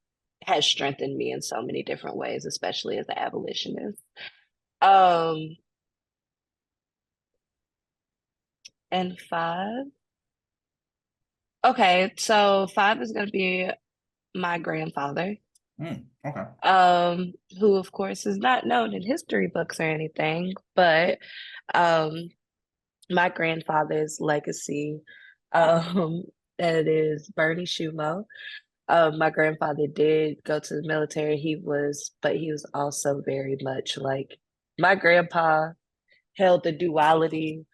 [SPEAKER 3] has strengthened me in so many different ways, especially as an abolitionist. Um, and 5. Okay, so 5 is gonna be my grandfather,
[SPEAKER 2] Okay.
[SPEAKER 3] who of course is not known in history books or anything, but um my grandfather's legacy, um, that is Bernie Shumo. My grandfather did go to the military. But he was also very much like my grandpa held the duality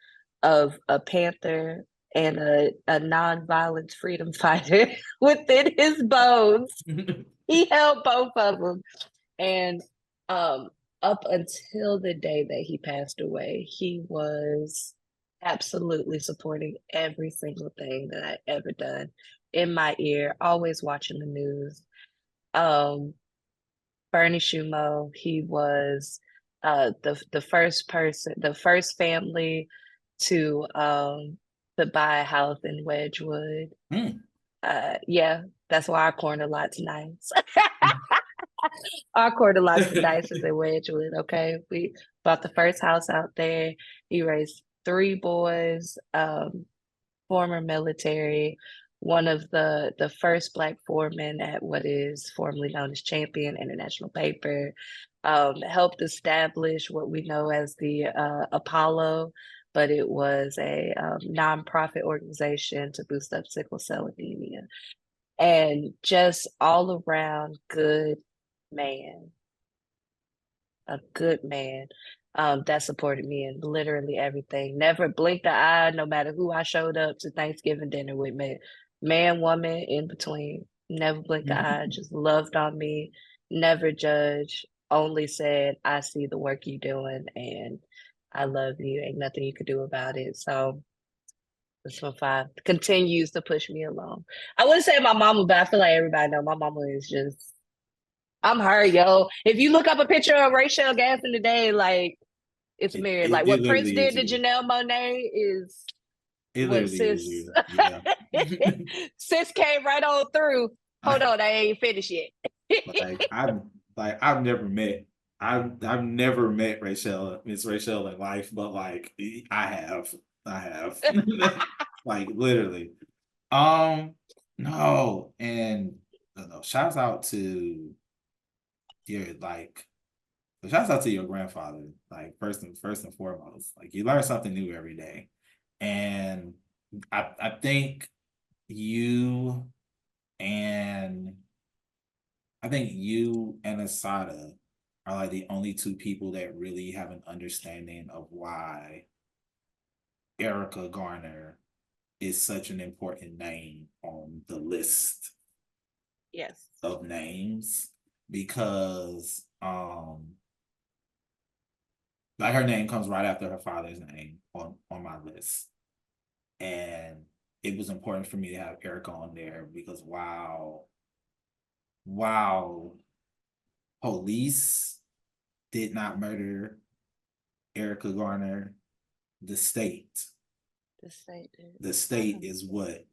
[SPEAKER 3] of a panther and a non-violence freedom fighter within his bones. He held both of them. And um, up until the day that he passed away, he was absolutely supporting every single thing that I ever done, in my ear, always watching the news. Um, Bernie Shumo, he was the first person, the first family to buy a house in Wedgwood. Yeah, that's why our corner lot's nice. Our corner lot's the nicest in Wedgwood. Okay, we bought the first house out there. He raised 3 boys, former military, one of the first Black foremen at what is formerly known as Champion International Paper. Helped establish what we know as the Apollo, but it was a nonprofit organization to boost up sickle cell anemia, and just all around good man. a good man that supported me in literally everything. Never blinked an eye, no matter who I showed up to Thanksgiving dinner with. Man, woman, in between. Never blinked an eye, just loved on me, never judged, only said, I see the work you're doing and I love you. Ain't nothing you could do about it. So this one five continues to push me along. I wouldn't say my mama, but I feel like everybody know my mama is just I'm her, yo. If you look up a picture of Rachel Gaston today, like it's married. Like
[SPEAKER 2] It
[SPEAKER 3] what Prince
[SPEAKER 2] literally is
[SPEAKER 3] did to
[SPEAKER 2] you.
[SPEAKER 3] Janelle Monáe is
[SPEAKER 2] It
[SPEAKER 3] what
[SPEAKER 2] literally is
[SPEAKER 3] sis
[SPEAKER 2] you. Yeah.
[SPEAKER 3] sis came right on through. Hold on, I ain't finished yet.
[SPEAKER 2] Like I've never met I've never met Miss Rachel in life, but like I have like literally. No, and no, shouts out to your like shouts out to your grandfather. Like first and foremost, like you learn something new every day, and I think you and I think you and Asada are like the only two people that really have an understanding of why Erica Garner is such an important name on the list
[SPEAKER 3] Yes.
[SPEAKER 2] of names because like her name comes right after her father's name on my list. And it was important for me to have Erica on there because wow police did not murder Erica Garner. The state is what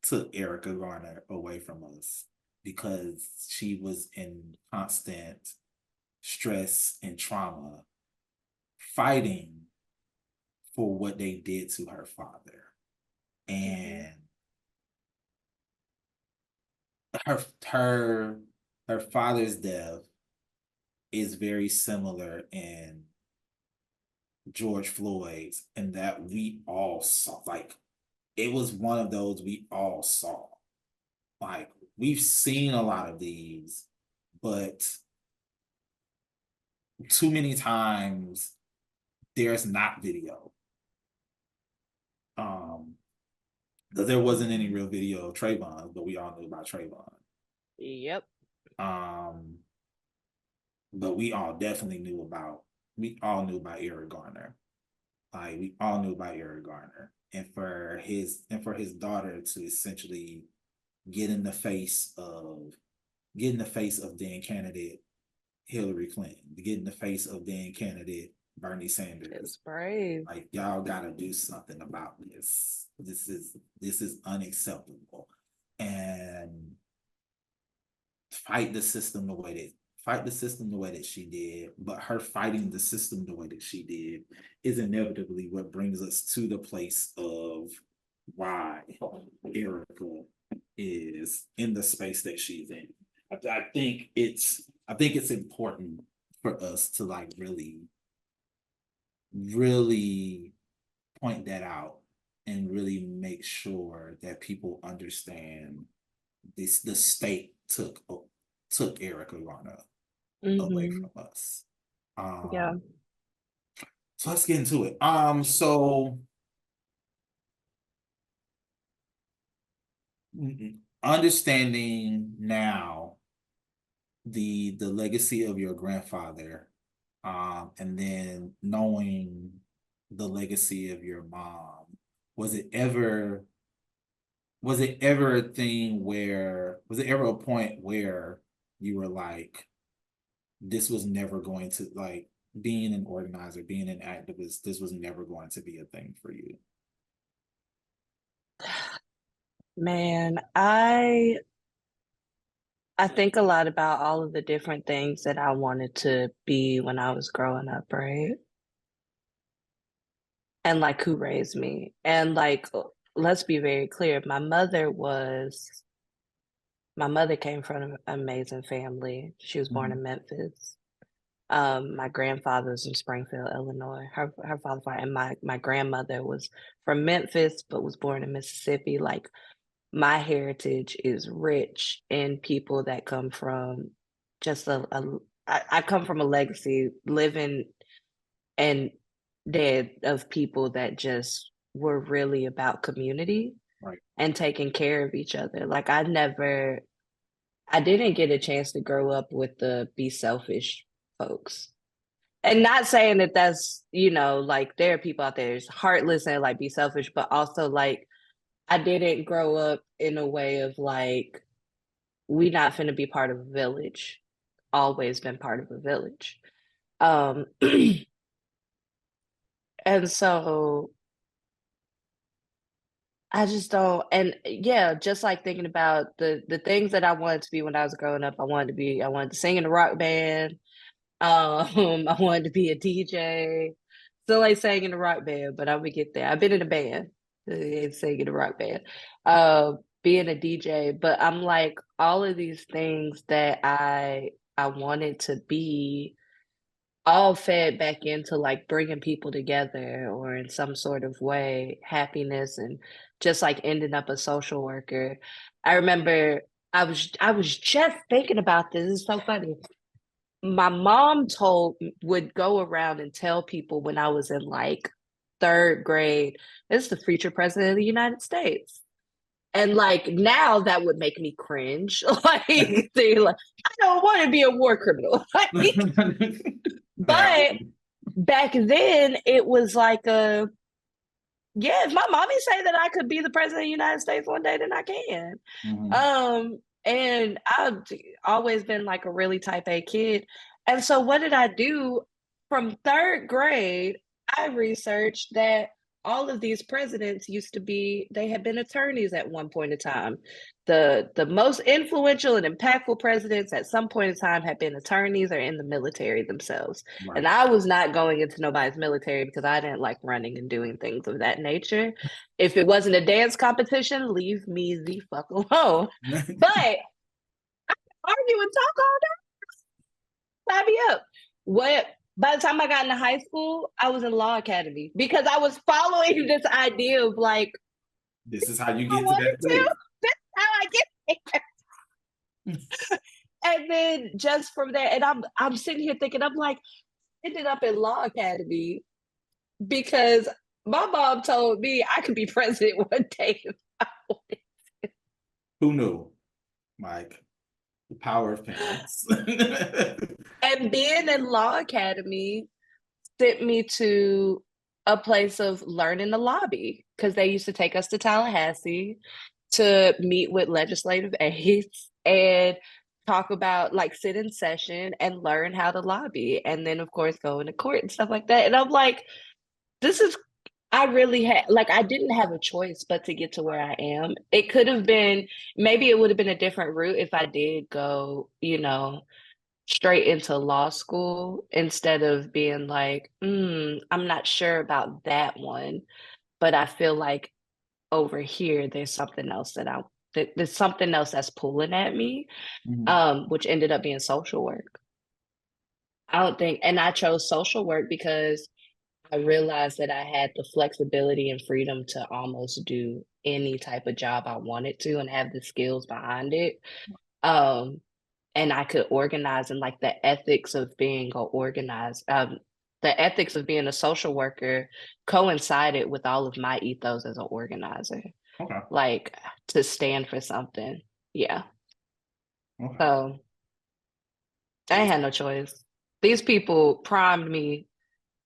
[SPEAKER 2] took Erica Garner away from us because she was in constant stress and trauma fighting for what they did to her father. And her father's death is very similar in George Floyd's, and that we all saw. Like it was one of those we all saw. Like we've seen a lot of these, but too many times there's not video. Because there wasn't any real video of Trayvon, but we all knew about Trayvon.
[SPEAKER 3] Yep.
[SPEAKER 2] But we all knew about Eric Garner. Like we all knew about Eric Garner. And for his daughter to essentially get in the face of then candidate Hillary Clinton, to get in the face of then candidate Bernie Sanders.
[SPEAKER 3] It's brave.
[SPEAKER 2] Like y'all gotta do something about this. This is unacceptable. And fight the system the way that she did, but her fighting the system the way that she did is inevitably what brings us to the place of why Erica is in the space that she's in. I think it's important for us to like really point that out and really make sure that people understand the state took Erica Garner away from us.
[SPEAKER 3] Yeah.
[SPEAKER 2] So let's get into it. So understanding now the legacy of your grandfather, and then knowing the legacy of your mom, was it ever a thing where was it ever a point where you were like, this was never going to, like, being an organizer, being an activist, this was never going to be a thing for you?
[SPEAKER 3] Man, I think a lot about all of the different things that I wanted to be when I was growing up, right? And like who raised me. And like, let's be very clear, my mother came from an amazing family. She was born in Memphis. My grandfather was from Springfield, Illinois. Her father, and my grandmother was from Memphis, but was born in Mississippi. Like my heritage is rich in people that come from just a I come from a legacy living and dead of people that just were really about community
[SPEAKER 2] Right.
[SPEAKER 3] and taking care of each other. Like I didn't get a chance to grow up with the be selfish folks. And not saying that that's, like there are people out there who's heartless and like be selfish, but also like I didn't grow up in a way of like, we not finna be part of a village. Always been part of a village. Um, and so I just don't, and yeah, just like thinking about the things that I wanted to be when I was growing up, I wanted to sing in a rock band. I wanted to be a DJ. Still like sang in a rock band, but I'm gonna get there. I've been in a band, singing in a rock band, being a DJ. But I'm like all of these things that I wanted to be, all fed back into like bringing people together or in some sort of way, happiness, and just like ending up a social worker. I remember I was just thinking about this. It's so funny. My mom would go around and tell people when I was in like third grade, this is the future president of the United States. And like now that would make me cringe. Like, say, like I don't want to be a war criminal. Like, but back then it was like yeah, if my mommy say that I could be the president of the United States one day, then I can. And I've always been like a really type A kid. And so what did I do from third grade? I researched that all of these presidents they had been attorneys at one point in time. The most influential and impactful presidents at some point in time had been attorneys or in the military themselves.
[SPEAKER 2] Right.
[SPEAKER 3] And I was not going into nobody's military because I didn't like running and doing things of that nature. If it wasn't a dance competition, leave me the fuck alone. But argue and talk all day, clap me up. What? By the time I got into high school, I was in law academy because I was following this idea of like,
[SPEAKER 2] this is how you
[SPEAKER 3] I
[SPEAKER 2] get to
[SPEAKER 3] wanted
[SPEAKER 2] that place.
[SPEAKER 3] this is how I get there. And then just from there, and I'm sitting here thinking, I'm like, ended up in law academy because my mom told me I could be president one day if I wanted.
[SPEAKER 2] Who knew? Like the power of parents.
[SPEAKER 3] And being in law academy sent me to a place of learning the lobby because they used to take us to Tallahassee to meet with legislative aides and talk about like sit in session and learn how to lobby. And then of course go into court and stuff like that. And I'm like, this is I really had like I didn't have a choice but to get to where I am. It could have been maybe it would have been a different route if I did go, straight into law school instead of being like, I'm not sure about that one, but I feel like over here there's something else there's something else that's pulling at me, which ended up being social work. And I chose social work because I realized that I had the flexibility and freedom to almost do any type of job I wanted to and have the skills behind it. And I could organize and like the ethics of being the ethics of being a social worker coincided with all of my ethos as an organizer.
[SPEAKER 2] Okay.
[SPEAKER 3] Like to stand for something. Yeah.
[SPEAKER 2] Okay.
[SPEAKER 3] So I ain't had no choice. These people primed me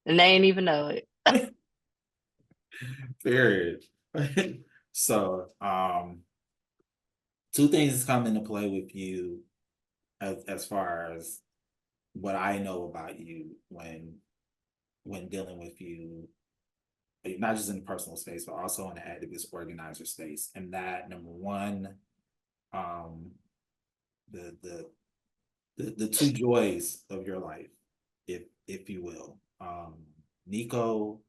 [SPEAKER 3] and they ain't even know it.
[SPEAKER 2] Period. So, two things come into play with you as far as what I know about you when dealing with you, not just in the personal space, but also in the activist organizer space. And that number one, the two joys of your life, if you will, Nico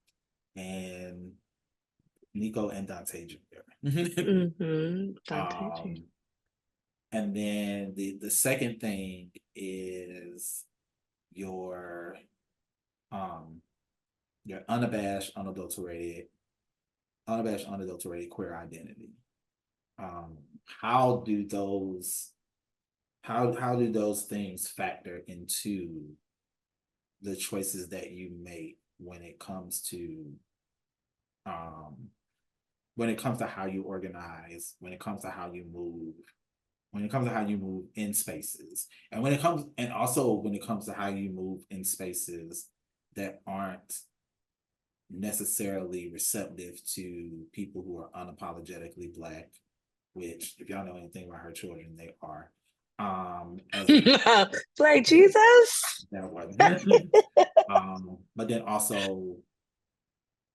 [SPEAKER 2] and Dante Jr.
[SPEAKER 3] Dante.
[SPEAKER 2] And then the second thing is your unabashed, unadulterated queer identity. How do those how do those things factor into the choices that you make when it comes to how you organize, when it comes to how you move, when it comes to how you move in spaces, and when it comes to how you move in spaces that aren't necessarily receptive to people who are unapologetically Black, which, if y'all know anything about her children, they are. As
[SPEAKER 3] Like Jesus.
[SPEAKER 2] that one. But then also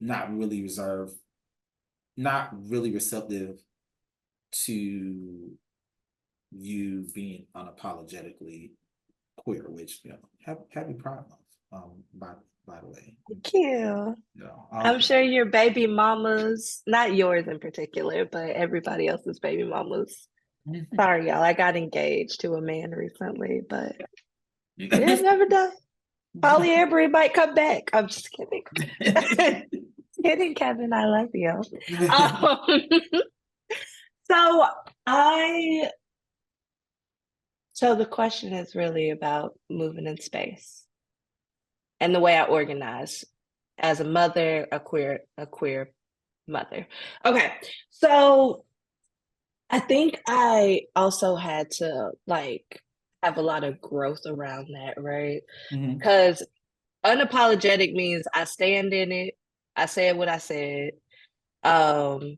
[SPEAKER 2] not really receptive to you being unapologetically queer, which, happy Pride Month, by the way.
[SPEAKER 3] Thank you.
[SPEAKER 2] No,
[SPEAKER 3] I'm sure your baby mamas, not yours in particular, but everybody else's baby mamas. Sorry, y'all. I got engaged to a man recently, but you never know. Polyamory might come back. I'm just kidding. Kidding, Kevin. I love you. So so the question is really about moving in space and the way I organize as a mother, a queer mother. Okay, so I think I also had to have a lot of growth around that, right? Because unapologetic means I stand in it. I said what I said. That's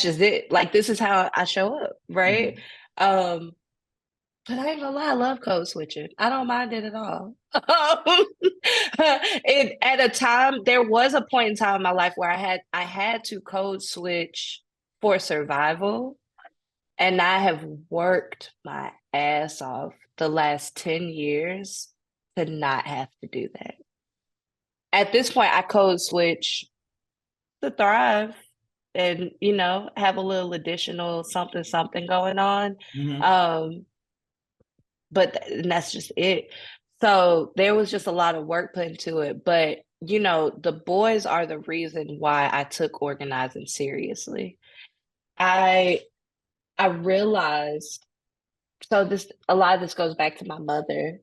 [SPEAKER 3] just it. Like, this is how I show up, right? But I ain't gonna lie, I love code switching. I don't mind it at all. At a time, there was a point in time in my life where I had to code switch for survival. And I have worked my ass off the last 10 years to not have to do that. At this point, I code switch to thrive and, have a little additional something going on. But that's just it. So there was just a lot of work put into it. But, the boys are the reason why I took organizing seriously. I realized, so a lot of this goes back to my mother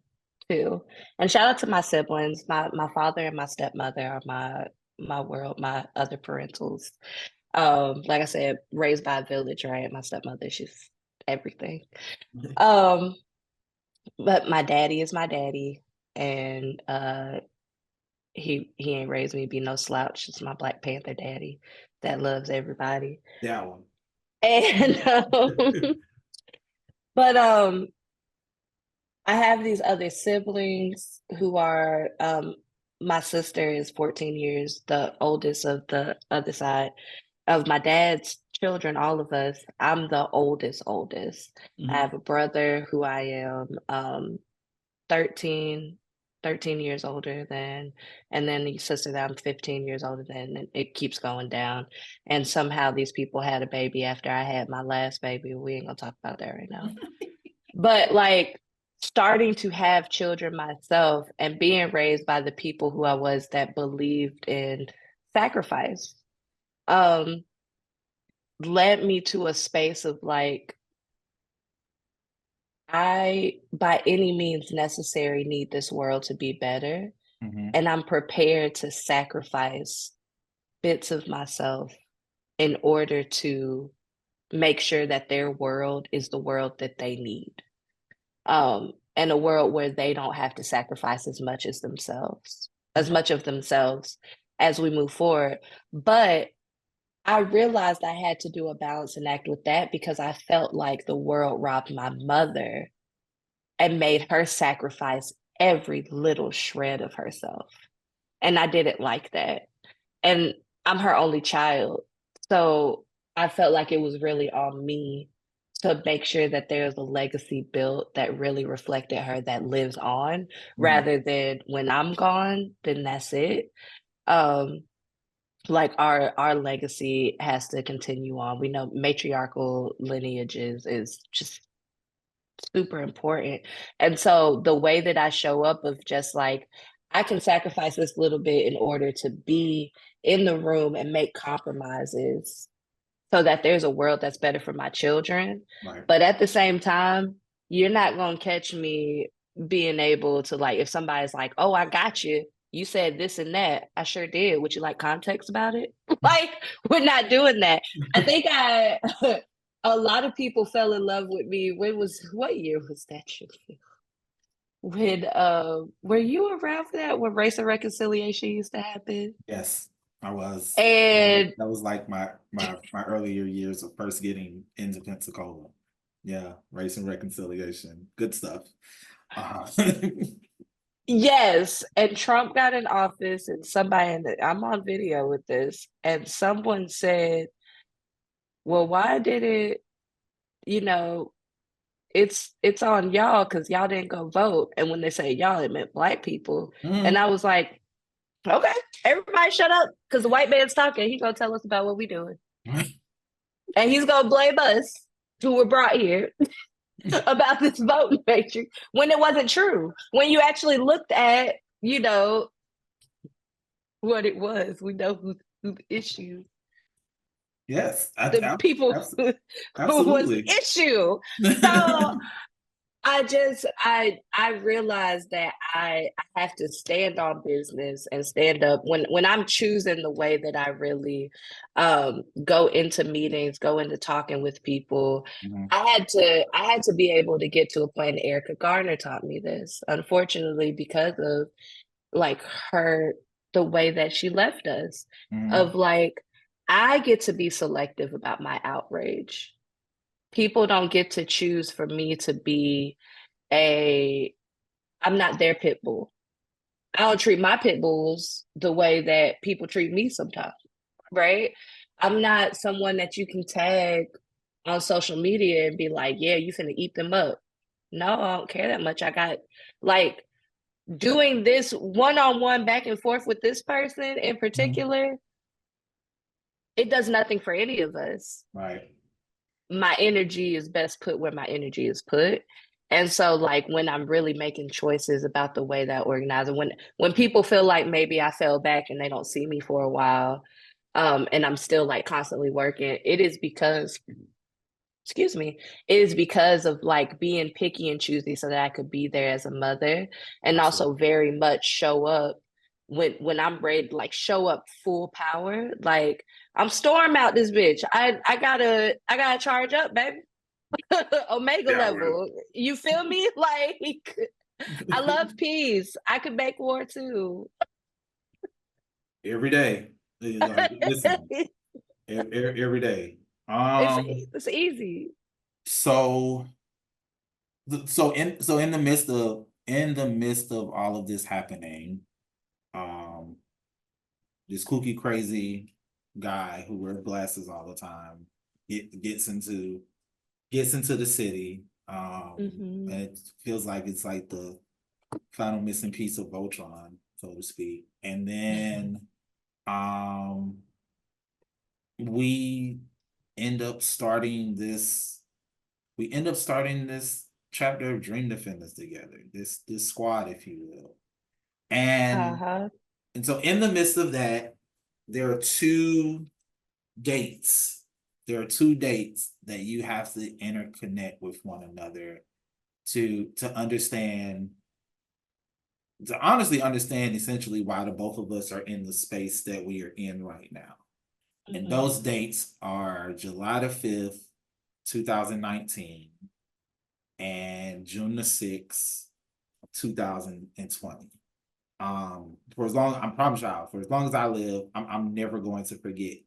[SPEAKER 3] too. And shout out to my siblings. My father and my stepmother are my world, my other parentals. Like I said, raised by a village, right? My stepmother, she's everything. But my daddy is my daddy, and he ain't raised me to be no slouch. It's my Black Panther daddy that loves everybody.
[SPEAKER 2] That one.
[SPEAKER 3] And but I have these other siblings who are my sister is 14 years the oldest of the other side of my dad's children, all of us. I'm the oldest. I have a brother who I am 13 years older than, and then the sister that I'm 15 years older than, and it keeps going down. And somehow these people had a baby after I had my last baby. We ain't gonna talk about that right now. But starting to have children myself and being raised by the people who I was that believed in sacrifice led me to a space of I, by any means necessary, need this world to be better. And I'm prepared to sacrifice bits of myself in order to make sure that their world is the world that they need. And a world where they don't have to sacrifice as much of themselves as we move forward. But I realized I had to do a balancing act with that because I felt like the world robbed my mother and made her sacrifice every little shred of herself. And I didn't like that. And I'm her only child. So I felt like it was really on me to make sure that there's a legacy built that really reflected her, that lives on, rather than when I'm gone, then that's it. Our legacy has to continue on. We know matriarchal lineages is just super important. And so the way that I show up of just I can sacrifice this little bit in order to be in the room and make compromises so that there's a world that's better for my children.
[SPEAKER 2] Right.
[SPEAKER 3] But at the same time, you're not going to catch me being able to, like, if somebody's like, oh, I got you. You said this and that. I sure did. Would you like context about it? Like, we're not doing that. I think a lot of people fell in love with me. What year was that? When were you around for that when race and reconciliation used to happen?
[SPEAKER 2] Yes, I was.
[SPEAKER 3] And
[SPEAKER 2] That was like my earlier years of first getting into Pensacola. Yeah, race and reconciliation, good stuff.
[SPEAKER 3] yes, and Trump got in office, and I'm on video with this, and someone said, well, why did it, you know, it's on y'all because y'all didn't go vote. And when they say y'all, it meant Black people. And
[SPEAKER 2] Mhm.
[SPEAKER 3] I was like, okay, everybody shut up because the white man's talking. He's gonna tell us about what we doing. And he's gonna blame us who were brought here about this voting matrix when it wasn't true. When you actually looked at, what it was, we know who the issue,
[SPEAKER 2] Yes,
[SPEAKER 3] the people who was the
[SPEAKER 2] absolutely.
[SPEAKER 3] issue. So I realized that I have to stand on business and stand up when I'm choosing the way that I really go into meetings, go into talking with people.
[SPEAKER 2] Mhm.
[SPEAKER 3] I had to be able to get to a point. And Erica Garner taught me this, unfortunately, because of like the way that she left us,
[SPEAKER 2] Mhm.
[SPEAKER 3] of like, I get to be selective about my outrage. People don't get to choose for me to be I'm not their pit bull. I don't treat my pit bulls the way that people treat me sometimes, right? I'm not someone that you can tag on social media and be like, yeah, you finna eat them up. No, I don't care that much. I got like doing this one-on-one back and forth with this person in
[SPEAKER 2] Mhm.
[SPEAKER 3] particular, it does nothing for any of us.
[SPEAKER 2] Right.
[SPEAKER 3] My energy is best put where my energy is put. And so like when I'm really making choices about the way that I organize, and when people feel like maybe I fell back and they don't see me for a while, and I'm still like constantly working, it is because, excuse me, it is because of like being picky and choosy so that I could be there as a mother and also
[SPEAKER 2] Absolutely.
[SPEAKER 3] very much show up when I'm ready to like show up full power. Like I'm storm out this bitch. I gotta charge up, baby. Omega
[SPEAKER 2] Yeah, right.
[SPEAKER 3] level. You feel me? Like I love peace. I could make war too.
[SPEAKER 2] Every day. Like, listen, every day.
[SPEAKER 3] it's it's easy.
[SPEAKER 2] So in the midst of all of this happening, um, this kooky crazy guy who wears glasses all the time gets into the city.
[SPEAKER 3] Hmm.
[SPEAKER 2] And it feels like it's like the final missing piece of Voltron, so to speak. And then um we end up starting this chapter of Dream Defenders together, this squad, if you will. And
[SPEAKER 3] Uh-huh.
[SPEAKER 2] so in the midst of that, there are two dates. There are two dates that you have to interconnect with one another to understand, to honestly understand essentially why the both of us are in the space that we are in right now. And
[SPEAKER 3] Hmm.
[SPEAKER 2] those dates are July the 5th, 2019, and June the 6th, 2020. For as long, I promise y'all, for as long as I live, I'm never going to forget.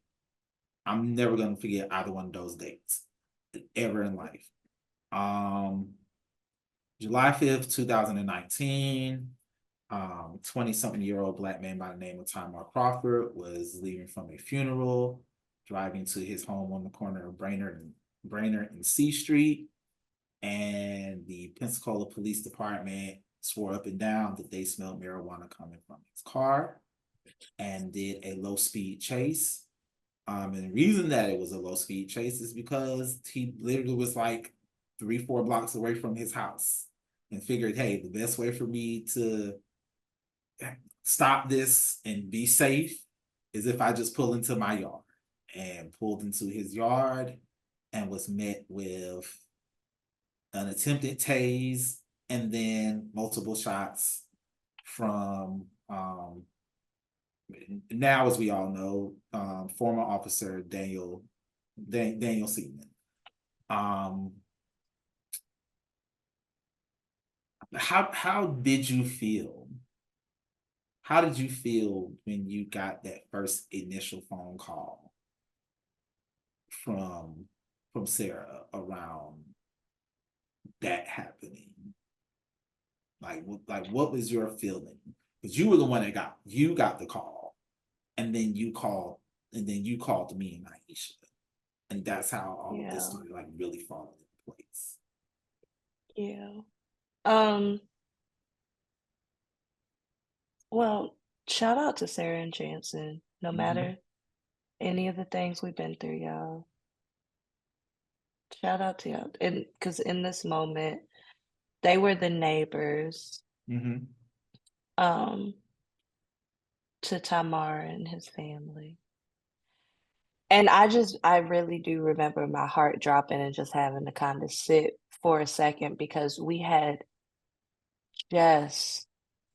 [SPEAKER 2] I'm never going to forget either one of those dates ever in life. Um, July 5th, 2019, 20-something-year-old Black man by the name of Tamar Crawford was leaving from a funeral, driving to his home on the corner of Brainerd and C Street. And the Pensacola Police Department swore up and down that they smelled marijuana coming from his car and did a low speed chase. And the reason that it was a low speed chase is because he literally was like 3-4 blocks away from his house and figured, hey, the best way for me to stop this and be safe is if I just pull into my yard. and pulled into his yard and was met with an attempted tase and then multiple shots from now, as we all know, former officer Daniel Seaman. How did you feel? How did you feel when you got that first initial phone call from Sarah around that happening? Like what was your feeling? Because you were the one that got the call, and then you called me and Aisha, and that's how all of this started like really falling into place.
[SPEAKER 3] Yeah. Well, shout out to Sarah and Jansen. No matter any of the things we've been through, y'all. Shout out to y'all. And because in this moment, they were the neighbors to Tamar and his family. And I really do remember my heart dropping and just having to kind of sit for a second because we had just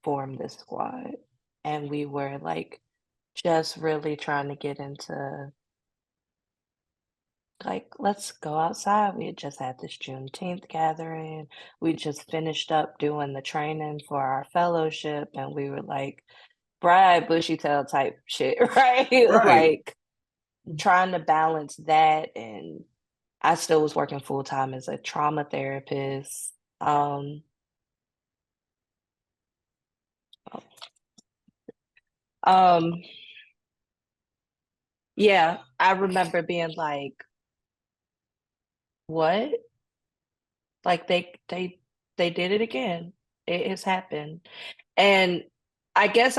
[SPEAKER 3] formed this squad and we were like just really trying to get into like, let's go outside. We had just had this Juneteenth gathering. We just finished up doing the training for our fellowship and we were like bright bushy tail type shit, right? Like trying to balance that, and I still was working full time as a trauma therapist. Yeah, I remember being like, "What? Like they did it again. It has happened." And I guess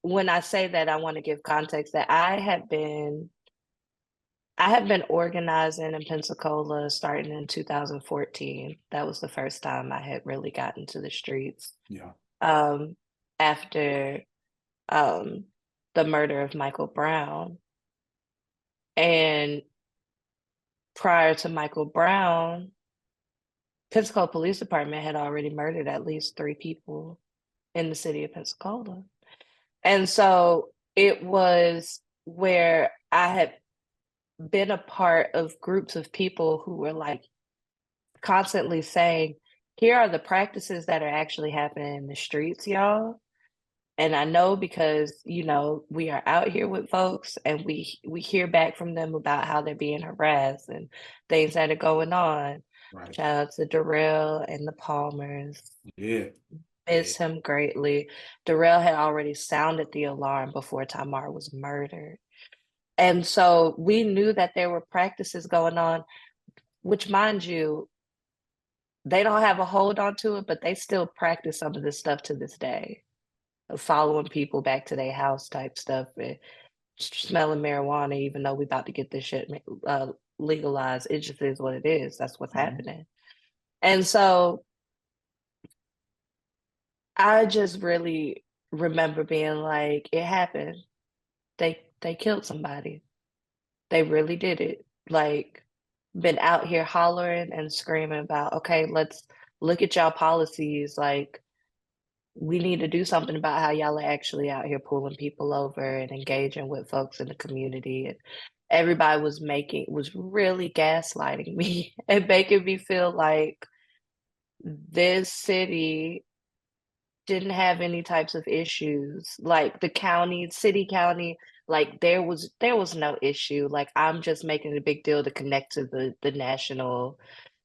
[SPEAKER 3] when I say that, I want to give context that I have been organizing in Pensacola starting in 2014. That was the first time I had really gotten to the streets.
[SPEAKER 2] Yeah.
[SPEAKER 3] After the murder of Michael Brown. And prior to Michael Brown, Pensacola Police Department had already murdered at least 3 people in the city of Pensacola. And so it was where I had been a part of groups of people who were like constantly saying, here are the practices that are actually happening in the streets, y'all. And I know because, you know, we are out here with folks and we hear back from them about how they're being harassed and things that are going on.
[SPEAKER 2] Right.
[SPEAKER 3] Shout out to Darrell and the Palmers.
[SPEAKER 2] Yeah.
[SPEAKER 3] Miss him greatly. Darrell had already sounded the alarm before Tamar was murdered. And so we knew that there were practices going on, which mind you, they don't have a hold on to it, but they still practice some of this stuff to this day. Following people back to their house type stuff and smelling marijuana, even though we about to get this shit legalized. It just is what it is. That's what's happening. And so I just really remember being like, it happened. They killed somebody. They really did it. Like, been out here hollering and screaming about, okay, let's look at y'all policies. Like, we need to do something about how y'all are actually out here pulling people over and engaging with folks in the community. And everybody was really gaslighting me and making me feel like this city didn't have any types of issues. Like the city county, like there was no issue. Like I'm just making a big deal to connect to the national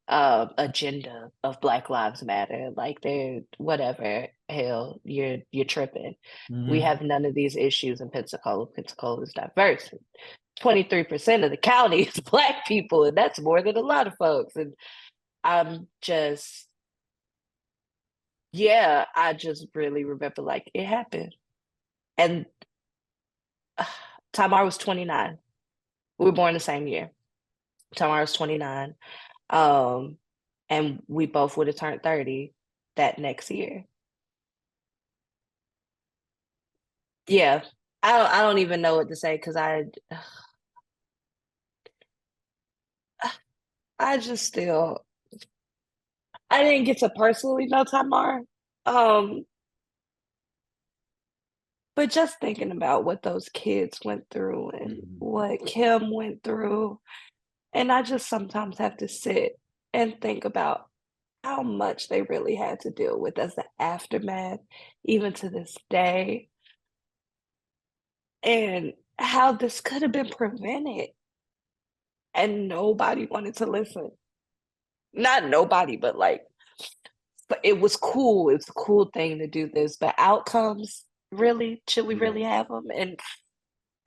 [SPEAKER 3] agenda of Black Lives Matter. Like they're whatever, hell, you're tripping. We have none of these issues in Pensacola. Pensacola is diverse. 23% of the county is Black people, and that's more than a lot of folks. And I'm just, yeah, I just really remember like it happened. And Tamar was 29. We were born the same year. Tamar was 29. And we both would have turned 30 that next year. Yeah. I don't even know what to say because I just still, I didn't get to personally know Tamar. Um, but just thinking about what those kids went through and what Kim went through, and I just sometimes have to sit and think about how much they really had to deal with as the aftermath, even to this day, and how this could have been prevented, and nobody wanted to listen. Not nobody, but like, but it was cool. It's a cool thing to do this, but outcomes, really, should we really have them? And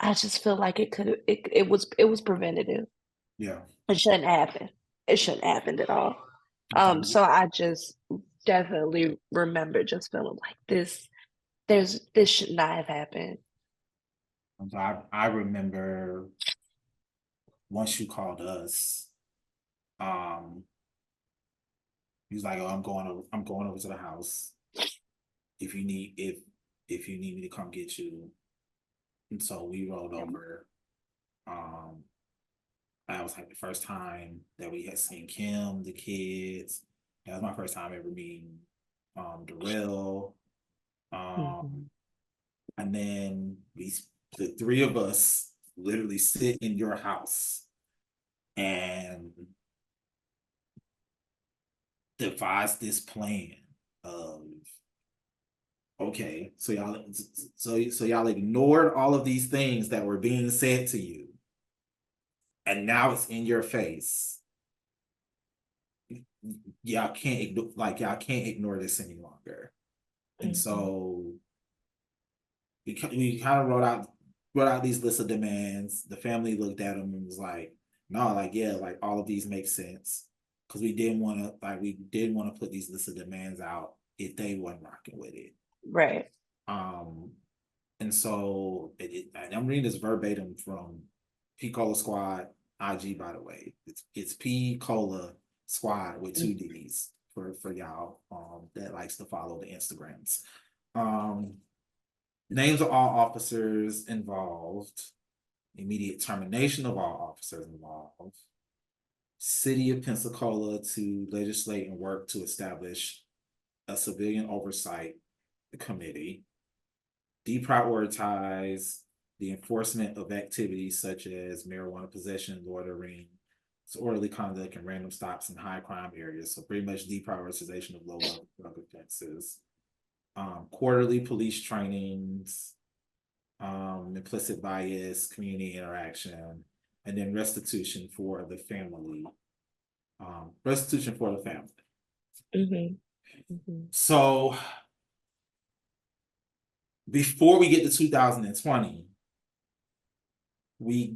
[SPEAKER 3] I just feel like it was preventative.
[SPEAKER 2] Yeah.
[SPEAKER 3] It shouldn't happen. It shouldn't happen at all.
[SPEAKER 2] Okay.
[SPEAKER 3] So I just definitely remember just feeling like this should not have happened.
[SPEAKER 2] So I remember once you called us, um, he was like, "Oh, I'm going over to the house. If you need if you need me to come get you." And so we rolled over. Um, that was like the first time that we had seen Kim, the kids. That was my first time ever meeting Darrell. Um,
[SPEAKER 3] Mhm.
[SPEAKER 2] and then the three of us literally sit in your house and devise this plan of, okay, so y'all ignored all of these things that were being said to you, and now it's in your face. Y'all can't ignore this any longer. And
[SPEAKER 3] Mhm.
[SPEAKER 2] so we kind of wrote out these lists of demands. The family looked at them and was like, no, like, yeah, like all of these make sense. Because we didn't want to put these lists of demands out if they weren't rocking with it.
[SPEAKER 3] Right.
[SPEAKER 2] Um, and so I'm reading this verbatim from P Cola Squad IG, by the way. It's P Cola Squad with two D's for y'all that likes to follow the Instagrams. Um, names of all officers involved, immediate termination of all officers involved, City of Pensacola to legislate and work to establish a civilian oversight committee, deprioritize the enforcement of activities such as marijuana possession, loitering, disorderly conduct, and random stops in high crime areas. So pretty much deprioritization of low level drug offenses. Quarterly police trainings, implicit bias, community interaction, and then restitution for the family. Restitution for the family.
[SPEAKER 3] Mhm. Mhm.
[SPEAKER 2] So before we get to 2020, we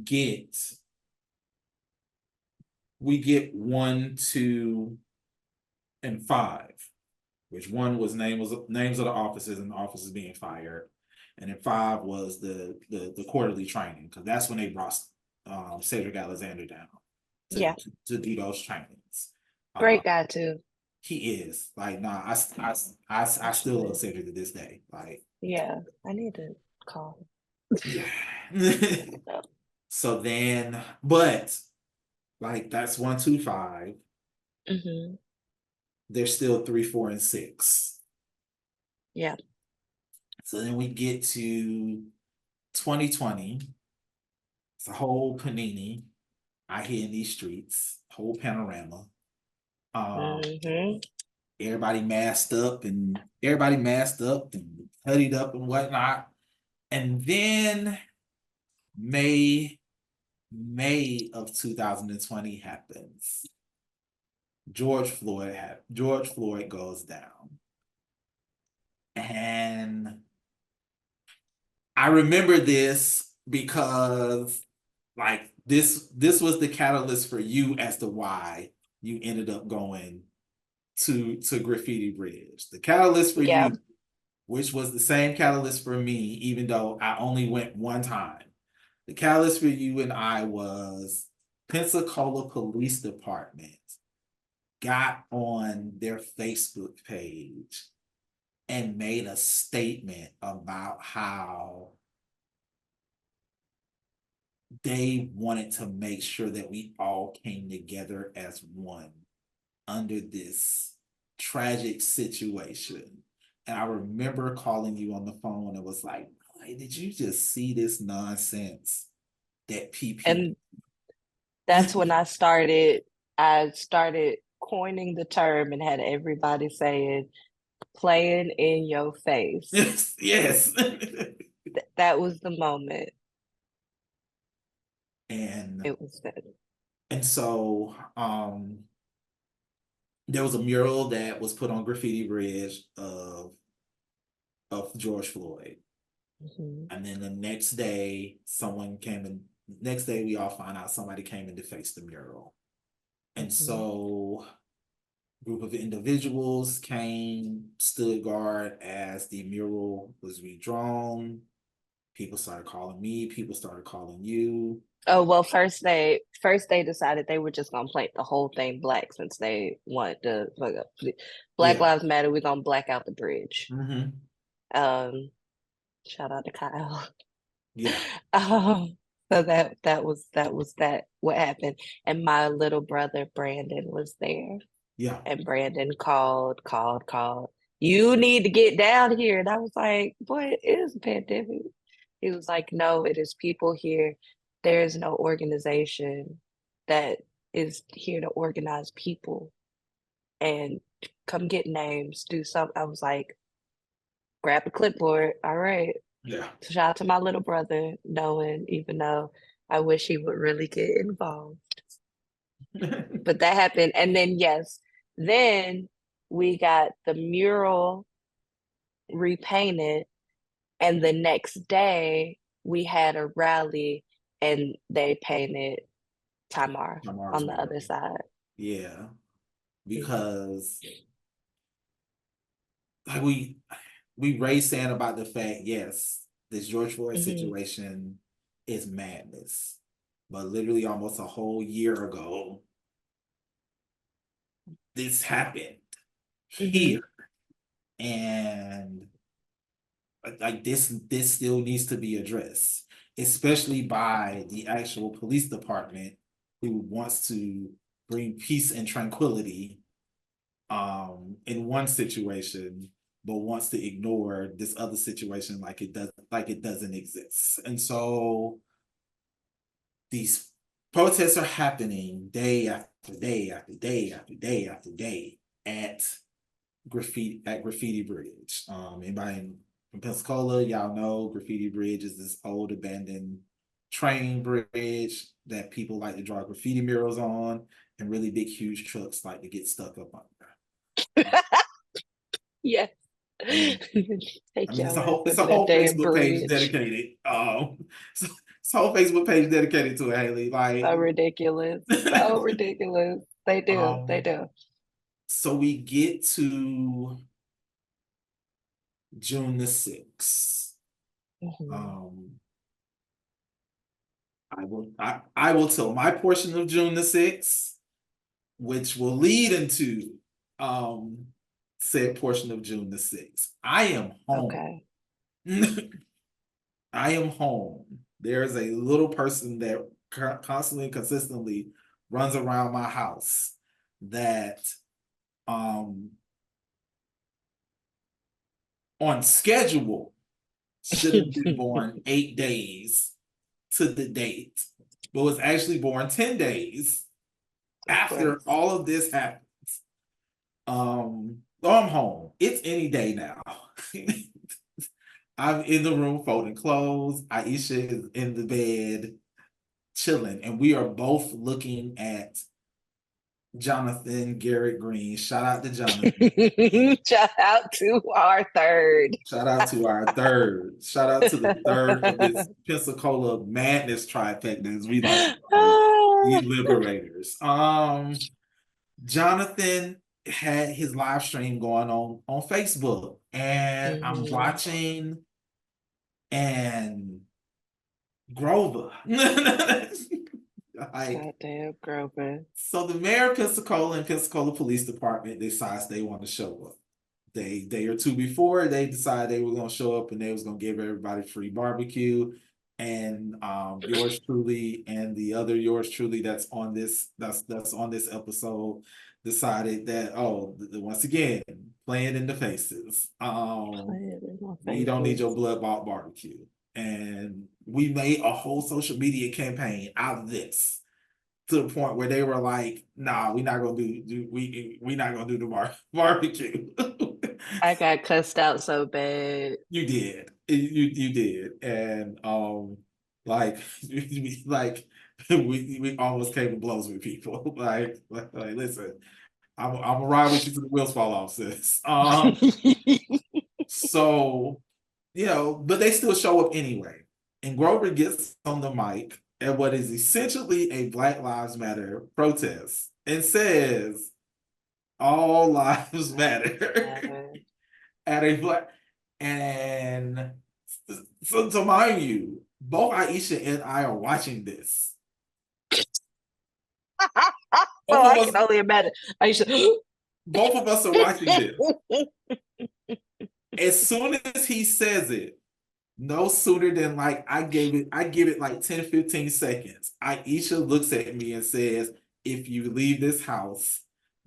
[SPEAKER 2] get 1, 2, and 5, which 1 was names of the officers and the officers being fired, and then 5 was the quarterly training, because that's when they brought Cedric Alexander down to
[SPEAKER 3] Yeah.
[SPEAKER 2] to do those trainings.
[SPEAKER 3] Great guy too.
[SPEAKER 2] He is like, nah, I still love Cedric to this day. Like,
[SPEAKER 3] Yeah. I need to call
[SPEAKER 2] yeah.
[SPEAKER 3] him. Yeah.
[SPEAKER 2] So then, but like that's 1, 2, 5.
[SPEAKER 3] Mhm.
[SPEAKER 2] There's still 3, 4, and 6.
[SPEAKER 3] Yeah.
[SPEAKER 2] So then we get to 2020. It's a whole panini out here in these streets, whole panorama. Um,
[SPEAKER 3] Mhm.
[SPEAKER 2] everybody masked up and hoodied up and whatnot. And then May of 2020 happens. George Floyd goes down. And I remember this because like this was the catalyst for you as to why you ended up going to Graffiti Bridge. The catalyst for
[SPEAKER 3] Yeah.
[SPEAKER 2] you, which was the same catalyst for me, even though I only went one time. The catalyst for you and I was Pensacola Police Department got on their Facebook page and made a statement about how they wanted to make sure that we all came together as one under this tragic situation. And I remember calling you on the phone and was like, "Hey, did you just see this nonsense that PP?"
[SPEAKER 3] And that's when I started coining the term and had everybody saying, playing in your face.
[SPEAKER 2] Yes, yes.
[SPEAKER 3] That was the moment.
[SPEAKER 2] And
[SPEAKER 3] It was good.
[SPEAKER 2] and so there was a mural that was put on Graffiti Bridge of George Floyd.
[SPEAKER 3] Mhm.
[SPEAKER 2] And then the next day, someone came and next day we all found out somebody came and defaced the mural. And so a group of individuals came, stood guard as the mural was redrawn. People started calling me, people started calling you.
[SPEAKER 3] Oh, well, first they decided they were just gonna paint the whole thing black since they wanted to Black
[SPEAKER 2] Yeah.
[SPEAKER 3] Lives Matter, we're gonna black out the bridge.
[SPEAKER 2] Mm-hmm.
[SPEAKER 3] Shout out to Kyle.
[SPEAKER 2] Yeah.
[SPEAKER 3] So that was what happened. And my little brother Brandon was there.
[SPEAKER 2] Yeah.
[SPEAKER 3] And Brandon called. You need to get down here. And I was like, boy, it is a pandemic. He was like, no, it is people here. There is no organization that is here to organize people and come get names, do something. I was like, grab a clipboard. All right.
[SPEAKER 2] Yeah.
[SPEAKER 3] So shout out to my little brother, knowing, even though I wish he would really get involved. But that happened. And then, yes, then we got the mural repainted. And the next day, we had a rally and they painted Tamar
[SPEAKER 2] Tamar's
[SPEAKER 3] on the
[SPEAKER 2] mural.
[SPEAKER 3] other side.
[SPEAKER 2] Yeah. Because like we raised saying about the fact, yes, this George Floyd situation is madness. But literally almost a whole year ago, this happened here. And like this still needs to be addressed, especially by the actual police department who wants to bring peace and tranquility in one situation, but wants to ignore this other situation like it doesn't exist. And so these protests are happening day after day after day after day after day at Graffiti Bridge. Anybody from Pensacola, y'all know Graffiti Bridge is this old abandoned train bridge that people like to draw graffiti murals on, and really big, huge trucks like to get stuck up under.
[SPEAKER 3] Yes.
[SPEAKER 2] Take I mean, it's a whole Facebook page dedicated. It's a whole Facebook page dedicated to it, Haley. Like
[SPEAKER 3] so ridiculous. So ridiculous. They do. They do.
[SPEAKER 2] So we get to June the 6th. I will tell my portion of June the 6th, which will lead into said portion of June the 6th. I am home.
[SPEAKER 3] Okay.
[SPEAKER 2] I am home. There's a little person that constantly and consistently runs around my house that on schedule should have been born 8 days to the date, but was actually born 10 days after all of this happens. I'm home. It's any day now. I'm in the room folding clothes. Aisha is in the bed chilling, and we are both looking at Jonathan Garrett Green. Shout out to Jonathan.
[SPEAKER 3] Shout out to our third.
[SPEAKER 2] Shout out to our third. Shout out to the third of this Pensacola madness trifecta, as we like to call it, the liberators. Jonathan had his live stream going on Facebook, and I'm watching, and Grover.
[SPEAKER 3] Goddamn Grover.
[SPEAKER 2] So the mayor of Pensacola and Pensacola Police Department decides they want to show up. Day or two before, they decided they were going to show up and they was going to give everybody free barbecue. and yours truly and the other yours truly that's on this episode decided that once again playing in the faces. We don't need your blood bought barbecue. And we made a whole social media campaign out of this to the point where they were like, nah, we're not gonna we not gonna do the barbecue.
[SPEAKER 3] I got cussed out so bad.
[SPEAKER 2] You did. You did. And like we almost came to blows with people. Like listen, I'm gonna ride with you till the wheels fall off, sis. So, but they still show up anyway. And Grover gets on the mic at what is essentially a Black Lives Matter protest and says, all lives matter. At a black, and so to mind you, both Aisha and I are watching this.
[SPEAKER 3] I can only imagine.
[SPEAKER 2] Both of us are watching this. As soon as he says it, no sooner than like I give it like 10, 15 seconds. Aisha looks at me and says, if you leave this house,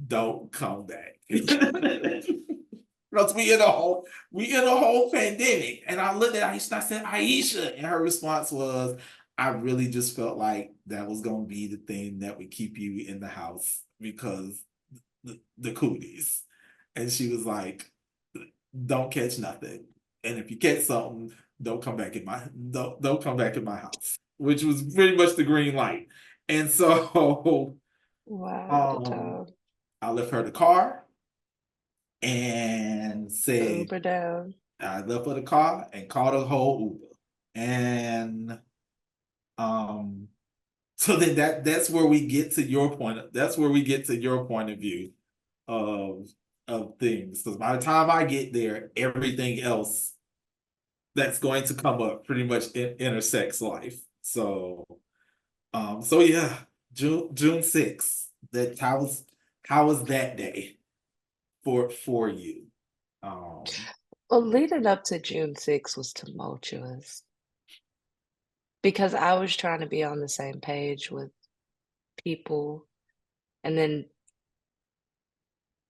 [SPEAKER 2] don't come back. Because we in a whole pandemic. And I looked at Aisha and I said, Aisha, and her response was, I really just felt like that was gonna be the thing that would keep you in the house because the cooties. And she was like, don't catch nothing. And if you catch something, don't come back in my house. Which was pretty much the green light. And so
[SPEAKER 3] wow,
[SPEAKER 2] I left her the car and said
[SPEAKER 3] Uber down.
[SPEAKER 2] I left her the car and called a whole Uber. And so then that's where we get to your point. That's where we get to your point of view of things. Because by the time I get there, everything else that's going to come up pretty much intersects life. So yeah, June 6th. How was that day for you?
[SPEAKER 3] Well, leading up to June 6th was tumultuous because I was trying to be on the same page with people, and then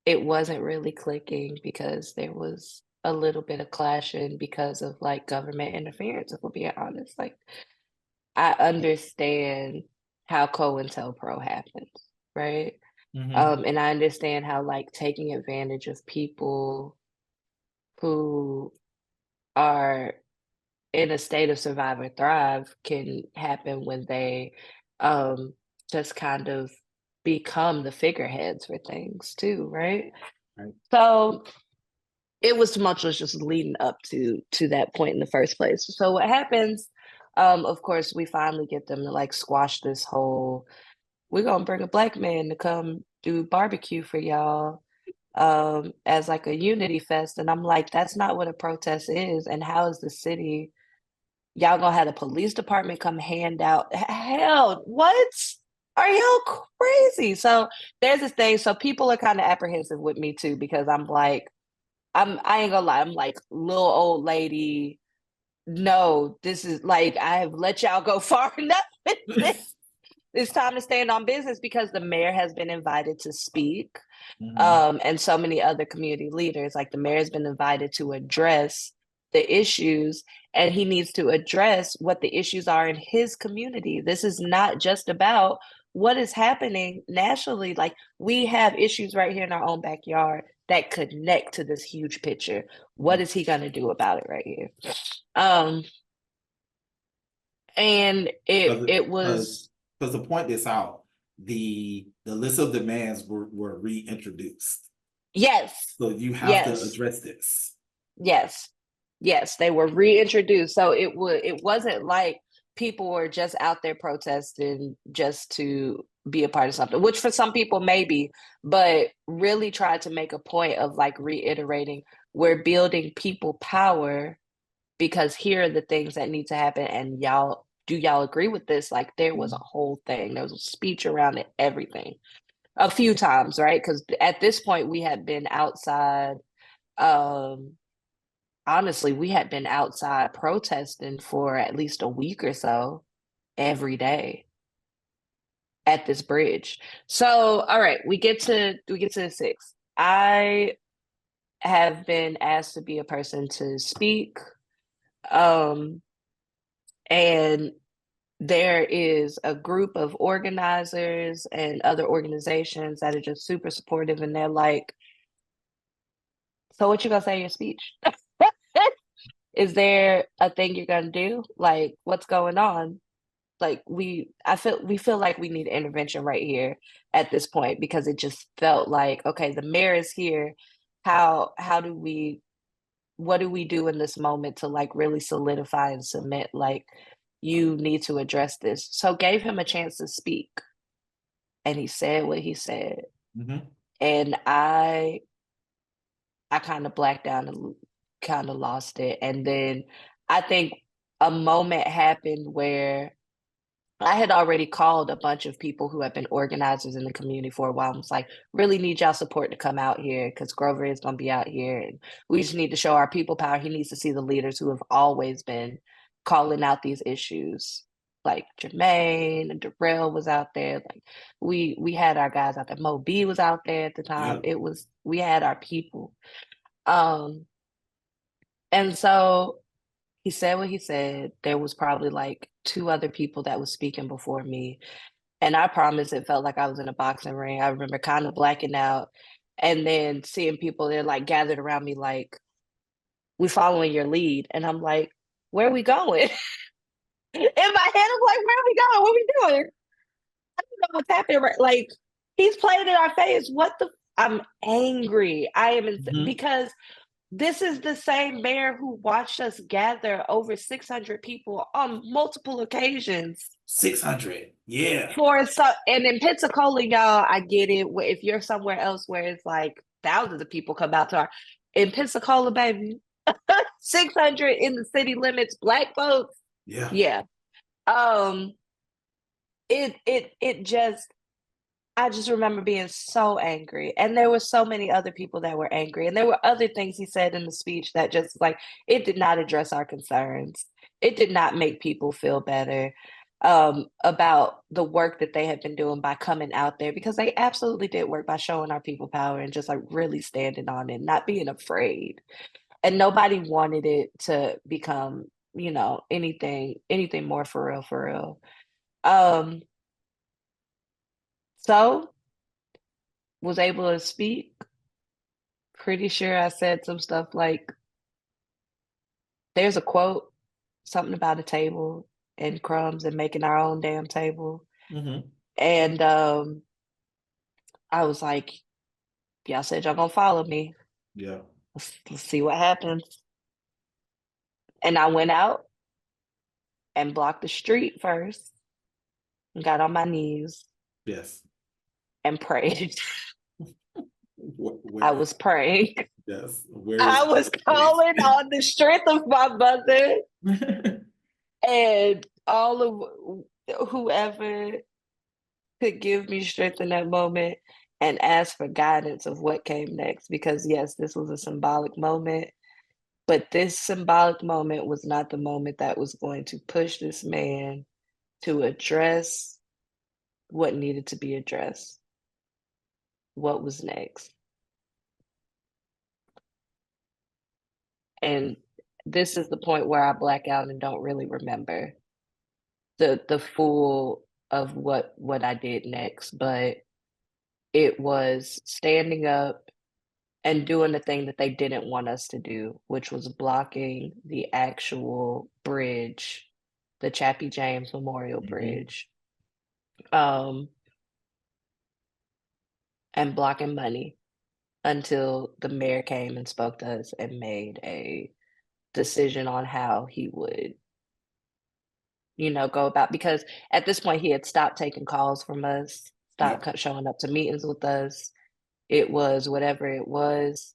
[SPEAKER 3] it wasn't really clicking because there was a little bit of clashing because of like government interference, if we're being honest. Like, I understand how COINTELPRO happens, right? And I understand how like taking advantage of people who are in a state of survive or thrive can happen when they just kind of become the figureheads for things too, right? So it was tumultuous just leading up to that point in the first place. So what happens, of course, we finally get them to like squash this whole, we're gonna bring a Black man to come do barbecue for y'all as like a unity fest. And I'm like, that's not what a protest is. And how is the city, y'all gonna have the police department come hand out, hell, what? Are y'all crazy? So there's this thing. So people are kind of apprehensive with me too, because I'm like, I ain't gonna lie, I'm like, little old lady, no, this is like, I have let y'all go far enough with this. It's time to stand on business because the mayor has been invited to speak. And so many other community leaders, like the mayor has been invited to address the issues, and he needs to address what the issues are in his community. This is not just about what is happening nationally. Like, we have issues right here in our own backyard that connect to this huge picture. What is he going to do about it right here? And it was,
[SPEAKER 2] because to point this out, the list of demands were reintroduced.
[SPEAKER 3] yes.
[SPEAKER 2] So you have to address this.
[SPEAKER 3] Yes, they were reintroduced. So it wasn't like people were just out there protesting just to be a part of something, which for some people maybe, but really tried to make a point of like reiterating, we're building people power because here are the things that need to happen. And do y'all agree with this? Like, there was a whole thing. There was a speech around it, everything. A few times, right? Because at this point we had been outside honestly, we had been outside protesting for at least a week or so every day at this bridge. So, all right, we get to the 6th. I have been asked to be a person to speak. Um, and there is a group of organizers and other organizations that are just super supportive, and they're like, so what you gonna say in your speech? Is there a thing you're gonna do? Like, what's going on? Like, we feel like we need intervention right here at this point, because it just felt like, okay, the mayor is here. How do we what do we do in this moment to like really solidify and submit, like, you need to address this? So gave him a chance to speak, and he said what he said.
[SPEAKER 2] Mhm.
[SPEAKER 3] And I kind of blacked out and kind of lost it. And then I think a moment happened where I had already called a bunch of people who have been organizers in the community for a while. I was like, really need y'all support to come out here, because Grover is going to be out here. And we just need to show our people power. He needs to see the leaders who have always been calling out these issues. Like Jermaine and Darrell was out there. Like we had our guys out there. Mo B was out there at the time.
[SPEAKER 2] Yeah.
[SPEAKER 3] We had our people. Um, and so he said what he said. There was probably like two other people that was speaking before me. And I promise it felt like I was in a boxing ring. I remember kind of blacking out and then seeing people, they're like gathered around me, like, we following your lead. And I'm like, where are we going? In my head, I'm like, where are we going? What are we doing? I don't know what's happening. Right? Like, he's playing in our face. I'm angry. I am
[SPEAKER 2] Mhm.
[SPEAKER 3] because this is the same mayor who watched us gather over 600 people on multiple occasions
[SPEAKER 2] 600. Yeah.
[SPEAKER 3] and in Pensacola, y'all, I get it. If you're somewhere else where it's like thousands of people come out to in Pensacola, baby, 600 in the city limits, Black folks,
[SPEAKER 2] Yeah.
[SPEAKER 3] yeah. Um, it just I just remember being so angry. And there were so many other people that were angry. And there were other things he said in the speech that just like, it did not address our concerns. It did not make people feel better about the work that they had been doing by coming out there, because they absolutely did work by showing our people power and just like really standing on it, not being afraid. And nobody wanted it to become, anything more for real, for real. Um, so was able to speak. Pretty sure I said some stuff like, there's a quote, something about a table and crumbs and making our own damn table.
[SPEAKER 2] Mhm.
[SPEAKER 3] And I was like, y'all said y'all gonna follow me.
[SPEAKER 2] Yeah.
[SPEAKER 3] Let's see what happens. And I went out and blocked the street first and got on my knees
[SPEAKER 2] Yes.
[SPEAKER 3] and prayed. I
[SPEAKER 2] Where?
[SPEAKER 3] was praying.
[SPEAKER 2] Yes. Where is
[SPEAKER 3] I was calling on the strength of my mother
[SPEAKER 2] it?
[SPEAKER 3] and all of whoever could give me strength in that moment, and ask for guidance of what came next. Because yes, this was a symbolic moment, but this symbolic moment was not the moment that was going to push this man to address what needed to be addressed. What was next? And this is the point where I black out and don't really remember the full of what I did next, but it was standing up and doing the thing that they didn't want us to do, which was blocking the actual bridge, the Chappie James Memorial
[SPEAKER 2] Mhm.
[SPEAKER 3] Bridge, um, and blocking money until the mayor came and spoke to us and made a decision on how he would, go about. Because at this point, he had stopped taking calls from us,
[SPEAKER 2] Yeah.
[SPEAKER 3] stopped showing up to meetings with us. It was whatever it was.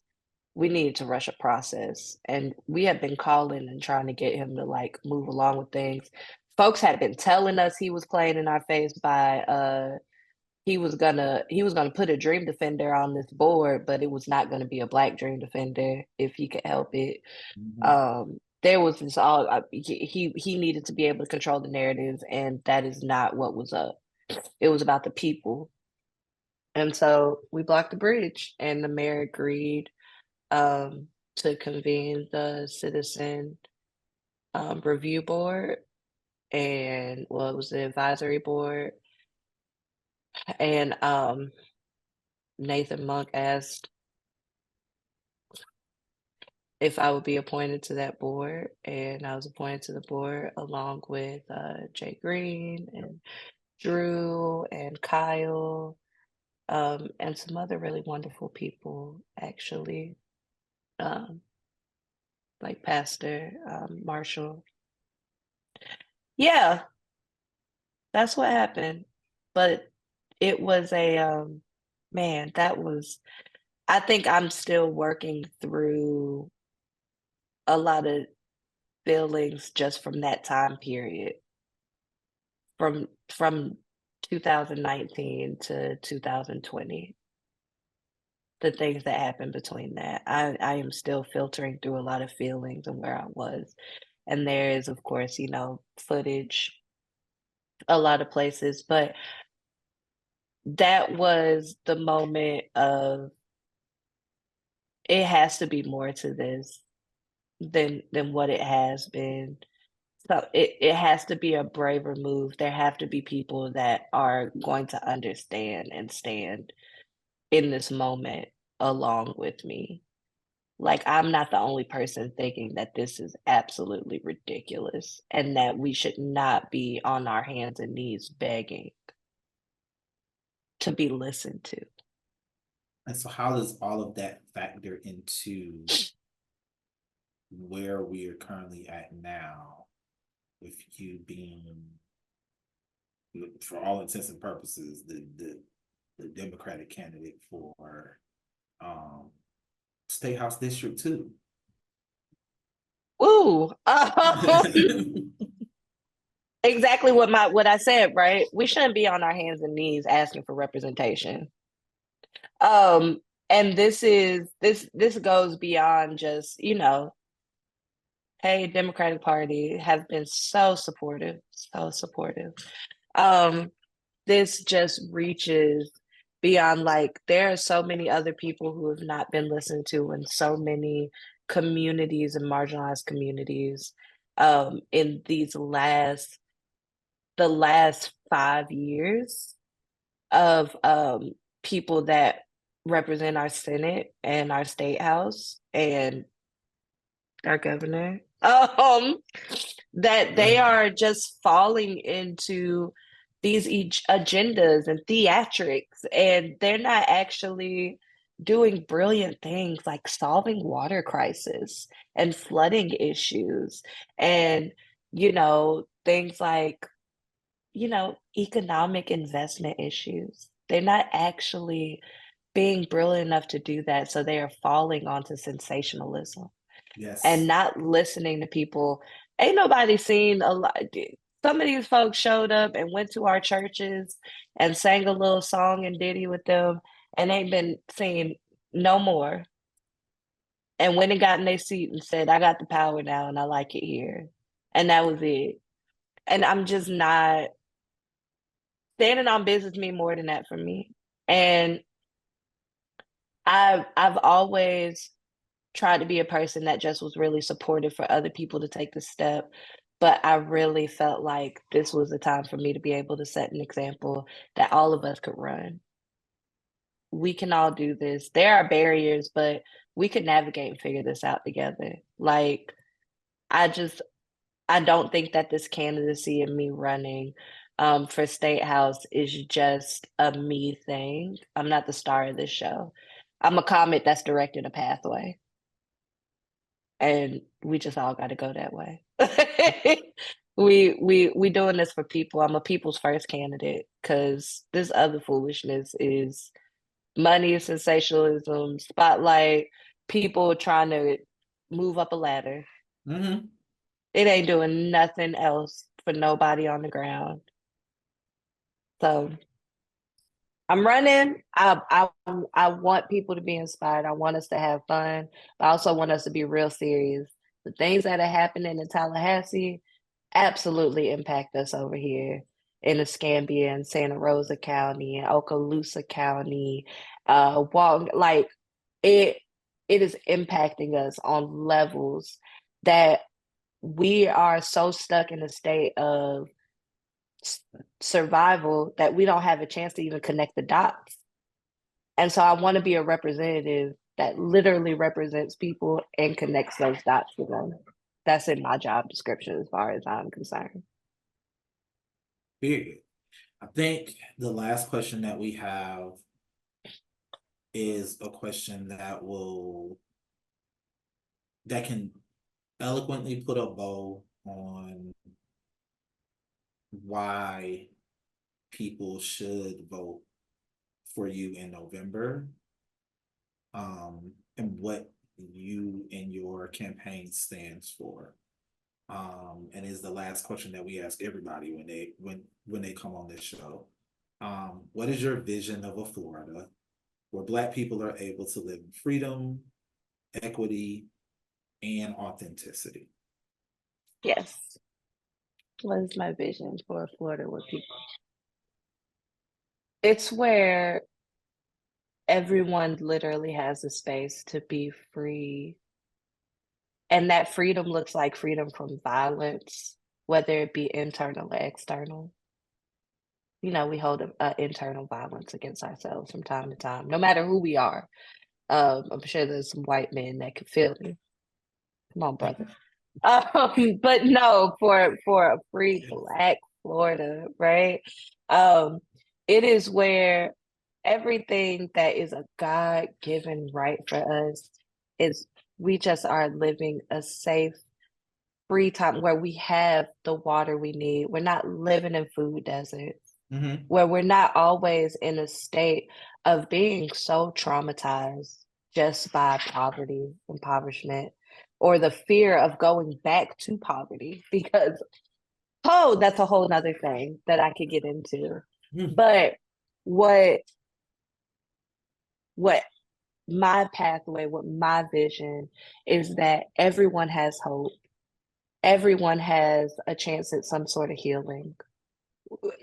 [SPEAKER 3] We needed to rush a process, and we had been calling and trying to get him to like move along with things. Folks had been telling us he was playing in our face by he was gonna put a dream defender on this board, but it was not gonna be a Black dream defender if he could help it. There was this all he needed to be able to control the narrative, and that is not what was up. It was about the people. And so we blocked the bridge, and the mayor agreed to convene the citizen review board, and well, it was the advisory board. And Nathan Monk asked if I would be appointed to that board, and I was appointed to the board along with Jay Green and Drew and Kyle, and some other really wonderful people, actually, like Pastor Marshall. Yeah, that's what happened. But it was a man, I think I'm still working through a lot of feelings just from that time period, from 2019 to 2020. The things that happened between that. I am still filtering through a lot of feelings and where I was. And there is, of course, footage a lot of places, but that was the moment of it has to be more to this than what it has been. So it has to be a braver move. There have to be people that are going to understand and stand in this moment along with me. Like, I'm not the only person thinking that this is absolutely ridiculous and that we should not be on our hands and knees begging to be listened to.
[SPEAKER 2] And so how does all of that factor into where we are currently at now, with you being, for all intents and purposes, the Democratic candidate for State House District 2?
[SPEAKER 3] Ooh, exactly what I said, right? We shouldn't be on our hands and knees asking for representation. And this goes beyond just, hey, Democratic Party have been so supportive, so supportive. This just reaches beyond, like, there are so many other people who have not been listened to in so many communities and marginalized communities in the last 5 years of people that represent our Senate and our State House and our governor, that they are just falling into these agendas and theatrics, and they're not actually doing brilliant things like solving water crisis and flooding issues and, things like, economic investment issues. They're not actually being brilliant enough to do that, so they are falling onto sensationalism.
[SPEAKER 2] Yes.
[SPEAKER 3] And not listening to people. Ain't nobody seen a lot. Some of these folks showed up and went to our churches and sang a little song and ditty with them, and ain't been seen no more. And went and got in their seat and said, I got the power now and I like it here. And that was it. And I'm just not standing on business mean more than that for me. And I've always tried to be a person that just was really supportive for other people to take the step. But I really felt like this was the time for me to be able to set an example that all of us could run. We can all do this. There are barriers, but we could navigate and figure this out together. Like, I don't think that this candidacy and me running for State House is just a me thing. I'm not the star of this show. I'm a comet that's directing a pathway. And we just all got to go that way. we doing this for people. I'm a people's first candidate because this other foolishness is money, sensationalism, spotlight, people trying to move up a ladder.
[SPEAKER 2] Mm-hmm.
[SPEAKER 3] It ain't doing nothing else for nobody on the ground. So I'm running. I want people to be inspired. I want us to have fun. But I also want us to be real serious. The things that are happening in Tallahassee absolutely impact us over here in Escambia and Santa Rosa County and Okaloosa County. Like it it is impacting us on levels that we are so stuck in a state of survival that we don't have a chance to even connect the dots. And so I want to be a representative that literally represents people and connects those dots with them. That's in my job description as far as I'm concerned.
[SPEAKER 2] Period. I think the last question that we have is a question that can eloquently put a bow on why people should vote for you in November, and what you and your campaign stands for. And is the last question that we ask everybody when they come on this show. What is your vision of a Florida where Black people are able to live in freedom, equity, and authenticity?
[SPEAKER 3] Yes. What is my vision for Florida with people? It's where everyone literally has a space to be free. And that freedom looks like freedom from violence, whether it be internal or external. You know, we hold internal violence against ourselves from time to time, no matter who we are. I'm sure there's some white men that could feel me. Come on, brother. But no, for a free Black Florida, right? It is where everything that is a God-given right for us is we just are living a safe, free time where we have the water we need. We're not living in food deserts, where we're not always in a state of being so traumatized just by poverty, impoverishment, or the fear of going back to poverty, because that's a whole nother thing that I could get into. But what my pathway, what my vision is, that everyone has hope. Everyone has a chance at some sort of healing,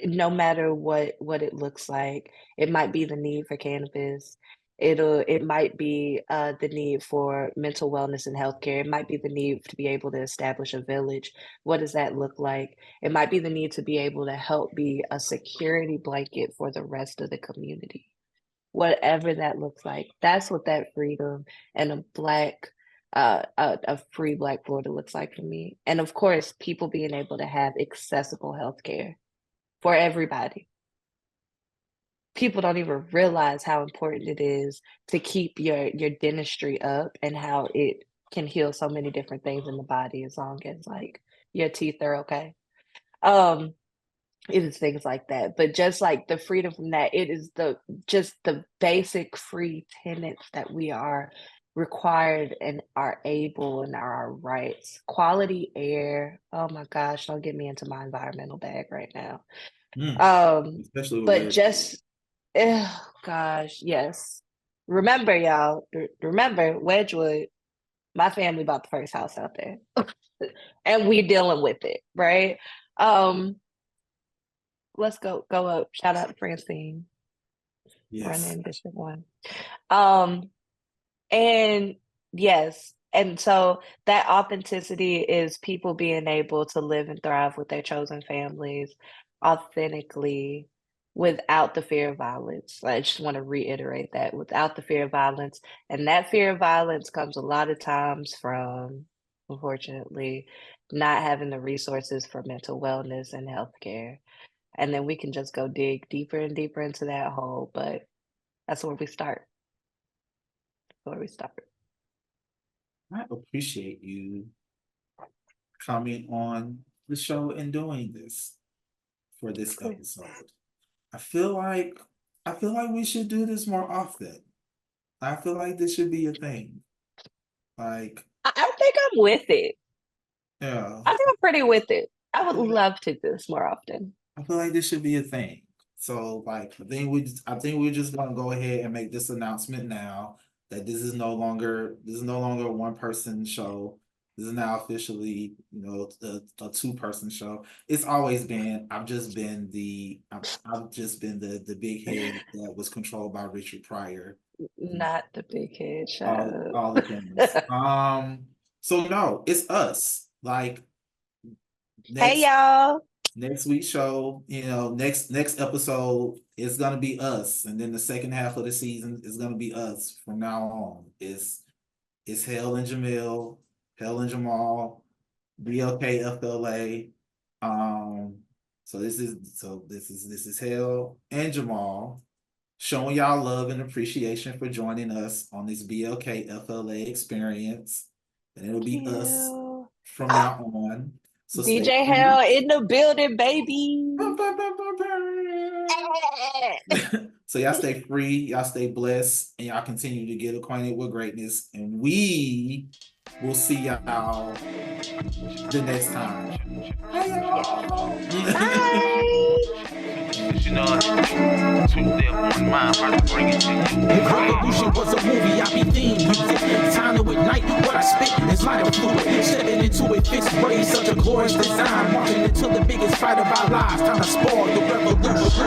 [SPEAKER 3] no matter what it looks like. It might be the need for cannabis. It might be the need for mental wellness and healthcare. It might be the need to be able to establish a village. What does that look like? It might be the need to be able to help be a security blanket for the rest of the community. Whatever that looks like, that's what that freedom and a free Black Florida looks like for me. And of course, people being able to have accessible healthcare for everybody. People don't even realize how important it is to keep your dentistry up and how it can heal so many different things in the body as long as like your teeth are okay. It is things like that. But just like the freedom from that, it is just the basic free tenets that we are required and are able and are our rights. Quality air. Oh my gosh, don't get me into my environmental bag right now.
[SPEAKER 2] Especially with
[SPEAKER 3] But just, oh gosh, yes. Remember, y'all, remember Wedgwood, my family bought the first house out there. And we're dealing with it, right? Let's go up. Shout out to Francine.
[SPEAKER 2] yes.
[SPEAKER 3] Running District 1. And yes, and so that authenticity is people being able to live and thrive with their chosen families authentically without the fear of violence. I just want to reiterate that, without the fear of violence. And that fear of violence comes a lot of times from, unfortunately, not having the resources for mental wellness and healthcare. And then we can just go dig deeper and deeper into that hole. But that's where we start. Where we start.
[SPEAKER 2] I appreciate you coming on the show and doing this for this episode. I feel like we should do this more often. I feel like this should be a thing. Like,
[SPEAKER 3] I think I'm with it.
[SPEAKER 2] yeah,
[SPEAKER 3] I think I'm pretty with it. I would love to do this more often.
[SPEAKER 2] I feel like this should be a thing. So like I think we're just gonna go ahead and make this announcement now that this is no longer a one person show. This is now officially, a two-person show. It's always been. I've just been the big head that was controlled by Richard Pryor.
[SPEAKER 3] Not the big head
[SPEAKER 2] All the things. So no, it's us. Like
[SPEAKER 3] Hey
[SPEAKER 2] next
[SPEAKER 3] y'all.
[SPEAKER 2] next week's show, next episode is gonna be us, and then the second half of the season is gonna be us from now on. It's Hale and Jamil, Hale and Jamal, BLKFLA. So this is Hale and Jamal showing y'all love and appreciation for joining us on this BLKFLA experience, and it'll be us from now on. So
[SPEAKER 3] DJ Hale in the building, baby.
[SPEAKER 2] So y'all stay free, y'all stay blessed, and y'all continue to get acquainted with greatness. And we will see y'all the next time.
[SPEAKER 1] Revolution was a movie, I be theme music. Time with night, what I spit is light of fluid. Stepping into a fixed way, such a glorious design. Marching into the biggest fight of our lives. Time to spoil the revolution.